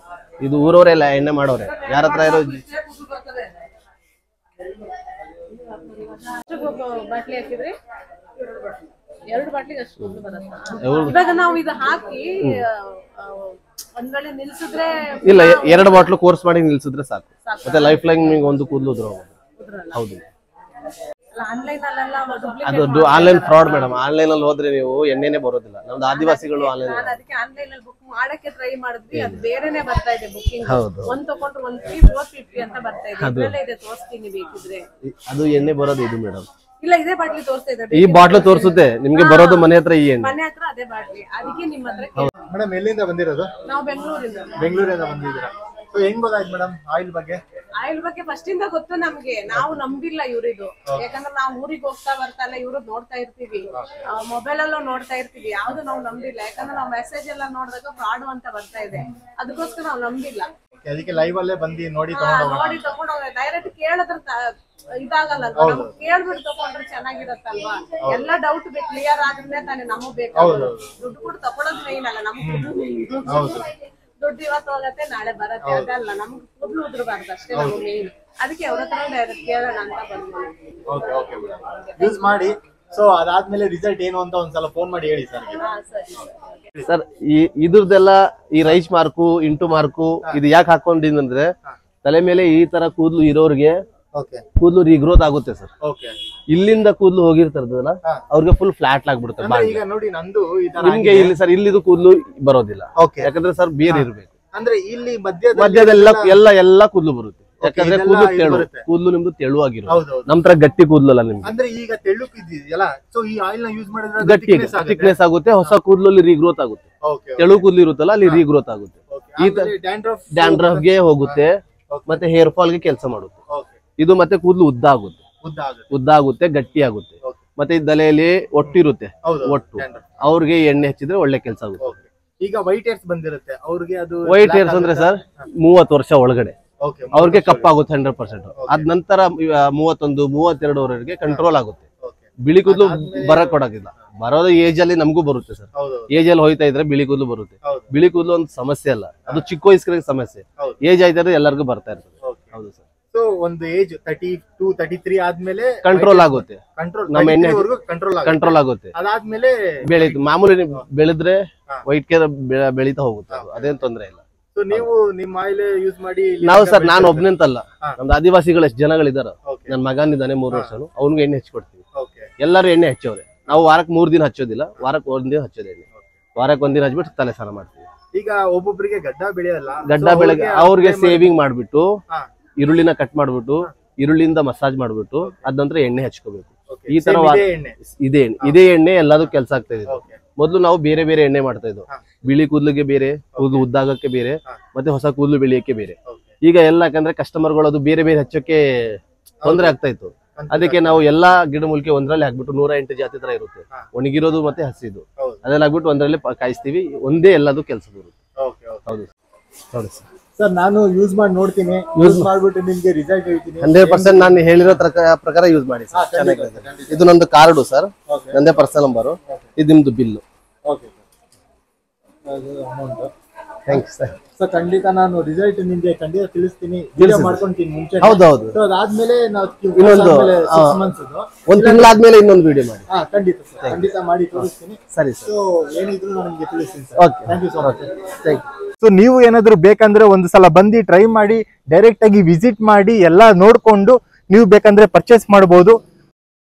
ಇದು ಊರವರೆಲ್ಲ ಎಣ್ಣೆ ಮಾಡೋರೆ, ಯಾರ ಹತ್ರ ಇರೋ ಬಾಟ್ಲಿ ಹಾಕಿದ್ರಿ 2 ಬಾಟ್ಲಿಗೆ ಅಷ್ಟು ಕೂದಲು ಬರುತ್ತಾ? ಇವಾಗ ನಾವು ಇದು ಹಾಕಿ ಒಂದ್ ವೇಳೆ ನಿಲ್ಸಿದ್ರೆ ಇಲ್ಲ 2 ಬಾಟ್ಲು ಕೋರ್ಸ್ ಮಾಡಿ ನಿಲ್ಸಿದ್ರೆ ಸಾಕು. ಮತ್ತೆ ಲೈಫ್ ಲೈನ್ ನಿಮಗೆ ಒಂದು ಕೂದಲು ಉದುರೋದು. ಹೌದು, ಆನ್ಲೈನ್ ಅಲ್ಲೆಲ್ಲ ಅದು ಆನ್ಲೈನ್ ಫ್ರಾಡ್ ಮೇಡಮ್. ಆನ್ಲೈನ್ ಅಲ್ಲಿ ಹೋದ್ರೆ ನೀವು ಎಣ್ಣೆನೆ ಬರೋದಿಲ್ಲ. ನಮ್ದು ಆದಿವಾಸಿಗಳು ಆನ್ಲೈನ್ ಅದಕ್ಕೆ ಆನ್ಲೈನ್ ಅಲ್ಲಿ ಬುಕ್ ಮಾಡಕ್ಕೆ ಟ್ರೈ ಮಾಡಿದ್ವಿ, ಅದು ಬೇರೆನೆ ಬರ್ತಾ ಇದೆ ಬುಕಿಂಗ್. ಒಂದ್ ತಗೊಂಡ್ರೆ 450 ಅಂತ ಬರ್ತಾ ಇದೆ. ಇದ್ರಲ್ಲೇ ಇದೆ, ತೋರಿಸ್ತೀನಿ ಬೇಕಿದ್ರೆ. ಅದು ಎಣ್ಣೆ ಬರೋದು ಇದು ಮೇಡಮ್. ಇಲ್ಲ, ಇದೇ ಬಾಟ್ಲಿ ತೋರಿಸ್ತಾ ಇದೆ. ಈ ಬಾಟ್ಲು ತೋರಿಸುತ್ತೆ ನಿಮ್ಗೆ ಬರೋದು ಮನೆ ಹತ್ರ ಈ ಎಣ್ಣೆ. ಮನೆ ಹತ್ರ ಅದೇ ಬಾಟ್ಲಿ. ಅದಕ್ಕೆ ನಿಮ್ಮ ಹತ್ರ ಮೇಡಮ್ ಎಲ್ಲಿಂದ ಬಂದಿರೋದು? ನಾವು ಬೆಂಗಳೂರಿಂದ ಬಂದಿದ್ದೀರಾ? ಸೊ ಹೆಂಗ್ ಗೊತ್ತಾಯ್ತು ಮೇಡಮ್ ಆಯಿಲ್ ಬಗ್ಗೆ? ಆಯಿಲ್ ಬಗ್ಗೆ ಫಸ್ಟ್ ಇಂದ ಗೊತ್ತು ನಮ್ಗೆ. ನಾವು ನಂಬಿಲ್ಲ ಇವ್ರಿದು, ಯಾಕಂದ್ರೆ ನಾವು ಊರಿಗೆ ಹೋಗ್ತಾ ಬರ್ತಾಲ್ಲ ಇವ್ರದ್ ನೋಡ್ತಾ ಇರ್ತೀವಿ, ಮೊಬೈಲ್ ಅಲ್ಲೂ ನೋಡ್ತಾ ಇರ್ತೀವಿ. ಯಾವ್ದು ನಾವು ನಂಬಿಲ್ಲ, ಯಾಕಂದ್ರೆ ನಾವು ಮೆಸೇಜ್ ಎಲ್ಲ ನೋಡಿದಾಗ ಫ್ರಾಡ್ ಅಂತ ಬರ್ತಾ ಇದೆ. ಅದಕ್ಕೋಸ್ಕರ ನಾವು ನಂಬಿಲ್ಲ. ಅದಕ್ಕೆ ಲೈವ್ ಅಲ್ಲೇ ಬಂದು ನೋಡಿ ತಗೊಂಡೋಗ. ಡೈರೆಕ್ಟ್ ಕೇಳಿದ್ರೆ ಇದಾಗಲ್ಲ, ನಮ್ಗೆ ಕೇಳ್ಬಿಟ್ಟು ತಗೊಂಡ್ರೆ ಚೆನ್ನಾಗಿರತ್ತಲ್ವಾ? ಎಲ್ಲ ಡೌಟ್ ಕ್ಲಿಯರ್ ಆದ್ರೆ ತಾನೇ ನಮಗ್ ಬೇಕಾಗೋದು. ದುಡ್ಡು ಕೂಡ ತಗೊಳೋದು ಮೇನ್ ಅಲ್ಲ, ನಮ್ಗೆ ದುಡ್ಡು ಇವತ್ತು ಹೋಗತ್ತೆ ನಾಳೆ ಬರತ್ತೆ, ಅದಲ್ಲ. ನಮ್ಗೆ ಕೂದಲು ಉದ್ರಬಾರ್ದು ಅಷ್ಟೇ ನಮ್ಗೆ ಮೇನ್. ಅದಕ್ಕೆ ಅವ್ರ ಹತ್ರ ಡೈರೆಕ್ಟ್ ಕೇಳೋಣ ಅಂತ ಬಂದ್ವಿ. ಯೂಸ್ ಮಾಡಿ. ಸೊ ಅದಾದ್ಮೇಲೆ ರಿಸಲ್ಟ್ ಏನು ಅಂತ ಒಂದ್ಸಲ ಫೋನ್ ಮಾಡಿ ಹೇಳಿ ಸರ್. ಸರ್ ಇದ್ರದ್ದೆಲ್ಲ ಈ ರೈಸ್ ಮಾರ್ಕು ಇಂಟು ಮಾರ್ಕು ಇದು ಯಾಕೆ ಹಾಕೊಂಡಿದ್ರೆ ತಲೆ ಮೇಲೆ ಈ ತರ ಕೂದಲು ಇರೋರಿಗೆ ಕೂದಲು ರೀಗ್ರೋತ್ ಆಗುತ್ತೆ ಸರ್. ಇಲ್ಲಿಂದ ಕೂದಲು ಹೋಗಿರ್ತದಲ್ಲ ಅವ್ರಿಗೆ ಫುಲ್ ಫ್ಲಾಟ್ ಆಗ್ಬಿಡುತ್ತೆ. ನಿಮ್ಗೆ ಇಲ್ಲಿ ಸರ್ ಇಲ್ಲಿದು ಕೂದಲು ಬರೋದಿಲ್ಲ, ಯಾಕಂದ್ರೆ ಸರ್ ಬೇರೆ ಇರ್ಬೇಕು. ಅಂದ್ರೆ ಇಲ್ಲಿ ಮಧ್ಯದೆಲ್ಲ ಎಲ್ಲ ಕೂದಲು ಬರುತ್ತೆ. ಯಾಕಂದ್ರೆ ಕೂದಲು ನಿಮ್ದು ತೆಳುವಾಗಿರೋದು, ನಮ್ ತರ ಗಟ್ಟಿ ಕೂದಲಲ್ಲ ನಿಮ್ಗೆ. ಅಂದ್ರೆ ಈಗ ತೆಳುಕಿದೆಯಲ್ಲ, ಸೊ ಈ ಆಯಿಲ್ ನ ಯೂಸ್ ಮಾಡಿದ್ರೆ ಗಟ್ಟಿ ಥಿಕ್ನೆಸ್ ಆಗುತ್ತೆ, ಹೊಸ ಕೂದಲಲ್ಲಿ ರೀಗ್ರೋತ್ ಆಗುತ್ತೆ. ತೆಳು ಕೂದಲು ಇರುತ್ತಲ್ಲ ಅಲ್ಲಿ ರೀಗ್ರೋತ್ ಆಗುತ್ತೆ. ಈ ತರ ಡ್ಯಾಂಡ್ರಫ್ ಗೆ ಹೋಗುತ್ತೆ, ಮತ್ತೆ ಹೇರ್ ಫಾಲ್ ಗೆ ಕೆಲಸ ಮಾಡುತ್ತೆ ಇದು. ಮತ್ತೆ ಕೂದಲು ಉದ್ದ ಆಗುತ್ತೆ, ಗಟ್ಟಿ ಆಗುತ್ತೆ. ಮತ್ತೆ ತಲೆಯಲ್ಲಿ ಒಟ್ಟಿರುತ್ತೆ, ಒಟ್ಟು ಅವ್ರಿಗೆ ಎಣ್ಣೆ ಹಚ್ಚಿದ್ರೆ ಒಳ್ಳೆ ಕೆಲಸ ಆಗುತ್ತೆ. ಈಗ ವೈಟ್ ಹೇರ್ಸ್ ಬಂದಿರುತ್ತೆ ಅವ್ರಿಗೆ, ಅದು ವೈಟ್ ಹೇರ್ಸ್ ಅಂದ್ರೆ ಸರ್ 30 ವರ್ಷ ಒಳಗಡೆ ಅವ್ರಿಗೆ ಕಪ್ಪಾಗುತ್ತೆ 100%. ಅದ್ ನಂತರ 31, 32 ವರೆಗೆ ಕಂಟ್ರೋಲ್ ಆಗುತ್ತೆ. ಬಿಳಿ ಕೂದಲು ಬರಕ್ ಕೊಡೋದಿಲ್ಲ. ಬರೋದು ಏಜ್ ಅಲ್ಲಿ ನಮಗೂ ಬರುತ್ತೆ ಸರ್. ಏಜ್ ಅಲ್ಲಿ ಹೋಯ್ತಾ ಇದ್ರೆ ಬಿಳಿ ಕೂದಲು ಬರುತ್ತೆ. ಬಿಳಿ ಕೂದಲು ಒಂದು ಸಮಸ್ಯೆ ಅಲ್ಲ, ಅದು ಚಿಕ್ಕ ವಯಸ್ಸಿಗೆ ಸಮಸ್ಯೆ. ಏಜ್ ಆಯ್ತಾ ಇದ್ರೆ ಎಲ್ಲರಿಗೂ ಬರ್ತಾ ಇರ್ತದೆ. ಹೌದು ಸರ್. ಸೊ ಒಂದು ಏಜ್ 32, 33 ಆದ್ಮೇಲೆ ಕಂಟ್ರೋಲ್ ಆಗುತ್ತೆ. ನಮ್ಮ ಎಣ್ಣೆ ಕಂಟ್ರೋಲ್ ಆಗುತ್ತೆ. ಅದಾದ್ಮೇಲೆ ಬೆಳೀತು. ಮಾಮೂಲಿ ಬೆಳೆದ್ರೆ ವೈಟ್ ಕೇರ್ ಬೆಳೀತಾ ಹೋಗುತ್ತೆ, ಅದೇನ್ ತೊಂದ್ರೆ ಇಲ್ಲ. ನೀವು ನಿಮ್ಮ ಆಯಿಲ್ ಯೂಸ್ ಮಾಡಿ? ನಾವು ಸರ್ ನಾನು ಒಬ್ನಂತಲ್ಲ, ನಮ್ದು ಆದಿವಾಸಿಗಳು ಎಷ್ಟು ಜನಗಳಿದಾರ. ನನ್ ಮಗನಿದ್ದಾನೆ 3 ವರ್ಷನು, ಅವ್ನಿಗೆ ಎಣ್ಣೆ ಹಚ್ಕೊಡ್ತೀವಿ. ಎಲ್ಲರೂ ಎಣ್ಣೆ ಹಚ್ಚೋರೆ. ನಾವು ವಾರಕ್ಕೆ 3 ದಿನ ಹಚ್ಚೋದಿಲ್ಲ, ವಾರಕ್ಕೆ 1 ದಿನ ಹಚ್ಚೋದು ಎಣ್ಣೆ. ವಾರಕ್ಕೆ 1 ದಿನ ಹಚ್ಬಿಟ್ಟು ತಲೆ ಸ್ನಾನ ಮಾಡ್ತೀವಿ. ಈಗ ಒಬ್ಬೊಬ್ಬರಿಗೆ ಗಡ್ಡ ಬೆಳೆಯಲ್ಲ, ಗಡ್ಡ ಬೆಳೆಗೆ ಅವ್ರಿಗೆ ಸೇವಿಂಗ್ ಮಾಡ್ಬಿಟ್ಟು ಈರುಳ್ಳಿನ ಕಟ್ ಮಾಡ್ಬಿಟ್ಟು ಈರುಳ್ಳಿಯಿಂದ ಮಸಾಜ್ ಮಾಡ್ಬಿಟ್ಟು ಅದ ನಂತರ ಎಣ್ಣೆ ಹಚ್ಕೋಬೇಕು. ಈ ತರ ಇದೇ ಎಣ್ಣೆ ಎಲ್ಲದೂ ಕೆಲಸ ಆಗ್ತಾ ಇದೆ. ಮೊದ್ಲು ನಾವು ಬೇರೆ ಬೇರೆ ಎಣ್ಣೆ ಮಾಡ್ತಾ ಇದ್ವು. ಬಿಳಿ ಕೂದಲಿಗೆ ಬೇರೆ, ಕೂದಲು ಉದ್ದಾಗಕ್ಕೆ ಬೇರೆ, ಮತ್ತೆ ಹೊಸ ಕೂದಲು ಬೆಳೆಯಕ್ಕೆ ಬೇರೆ. ಈಗ ಎಲ್ಲ ಯಾಕಂದ್ರೆ ಕಸ್ಟಮರ್ಗಳು ಅದು ಬೇರೆ ಬೇರೆ ಹಚ್ಚೋಕೆ ತೊಂದರೆ ಆಗ್ತಾ ಇತ್ತು. ಅದಕ್ಕೆ ನಾವು ಎಲ್ಲಾ ಗಿಡಮೂಲಿಕೆ ಒಂದ್ರಲ್ಲಿ ಹಾಕ್ಬಿಟ್ಟು 108 ಜಾತಿ ತರ ಇರುತ್ತೆ, ಒಣಗಿರೋದು ಮತ್ತೆ ಹಸಿದು, ಅದೆಲ್ಲ ಹಾಕ್ಬಿಟ್ಟು ಒಂದ್ರಲ್ಲಿ ಕಾಯಿಸ್ತೀವಿ. ಒಂದೇ ಎಲ್ಲದು ಕೆಲಸ ಬರುತ್ತೆ. ಹೌದು ಹೌದು ಸರ್. ನಾನು ಯೂಸ್ ಮಾಡಿ ನೋಡ್ತೀನಿ, ಯೂಸ್ ಮಾಡ್ಬಿಟ್ಟು ನಿಮ್ಗೆ ರಿಸಲ್ಟ್ ಹೇಳ್ತೀನಿ. 100% ನಾನು ಹೇಳಿರೋ ಪ್ರಕಾರ ಯೂಸ್ ಮಾಡಿ ಸರ್, ಚೆನ್ನಾಗಿದೆ. ಇದು ನಂದು ಕಾರ್ಡು ಸರ್, ನಂದೇ ಪರ್ಸನಲ್ ನಂಬರು, ಇದು ನಿಮ್ದು ಬಿಲ್ಲು. Thanks sir. ಸೊ ಖಂಡಿತ ನಾನು ರಿಸಲ್ಟ್ ನಿಮ್ಗೆ ಖಂಡಿತ ತಿಳಿಸ್ತೀನಿ, ವಿಡಿಯೋ ಮಾಡ್ಕೊಂತೀನಿ ಮುಂಚೆ. ಹೌದೌದು. ಸೊ ಅದಾದ್ಮೇಲೆ ನಾವು ಇನ್ನೊಂದು 6 months 1 ತಿಂಗಳಾದ್ಮೇಲೆ ಇನ್ನೊಂದು ವಿಡಿಯೋ ಮಾಡಿ. ಖಂಡಿತ ಸರ್, ಖಂಡಿತ ಮಾಡಿ ತೋರಿಸ್ತೀನಿ. ಸರಿ ಸರ್. ಸೊ ಏನಿದ್ರು ನಾನು ನಿಮ್ಗೆ ತಿಳಿಸ್ತೀನಿ sir. Okay, thank you so much. Thank you. So ನೀವು ಏನಾದ್ರು ಬೇಕಂದ್ರೆ ಒಂದು ಸಲ ಬಂದು ಟ್ರೈ ಮಾಡಿ, ಡೈರೆಕ್ಟ್ ಆಗಿ ವಿಸಿಟ್ ಮಾಡಿ ಎಲ್ಲ ನೋಡ್ಕೊಂಡು ನೀವು ಬೇಕಂದ್ರೆ ಪರ್ಚೇಸ್ ಮಾಡಬಹುದು.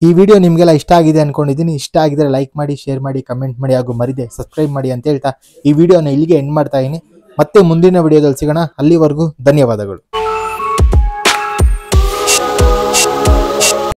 ಈ ವಿಡಿಯೋ ನಿಮಗೆಲ್ಲ ಇಷ್ಟ ಆಗಿದೆ ಅನ್ಕೊಂಡಿದ್ದೀನಿ. ಇಷ್ಟ ಆಗಿದ್ರೆ ಲೈಕ್ ಮಾಡಿ, ಶೇರ್ ಮಾಡಿ, ಕಮೆಂಟ್ ಮಾಡಿ, ಹಾಗೂ ಮರಿದೆ ಸಬ್ಸ್ಕ್ರೈಬ್ ಮಾಡಿ ಅಂತ ಹೇಳ್ತಾ ಈ ವಿಡಿಯೋನ ಇಲ್ಲಿಗೆ ಎಂಡ್ ಮಾಡ್ತಾ ಇದೀನಿ. ಮತ್ತೆ ಮುಂದಿನ ವಿಡಿಯೋದಲ್ಲಿ ಸಿಗೋಣ. ಅಲ್ಲಿವರೆಗೂ ಧನ್ಯವಾದಗಳು.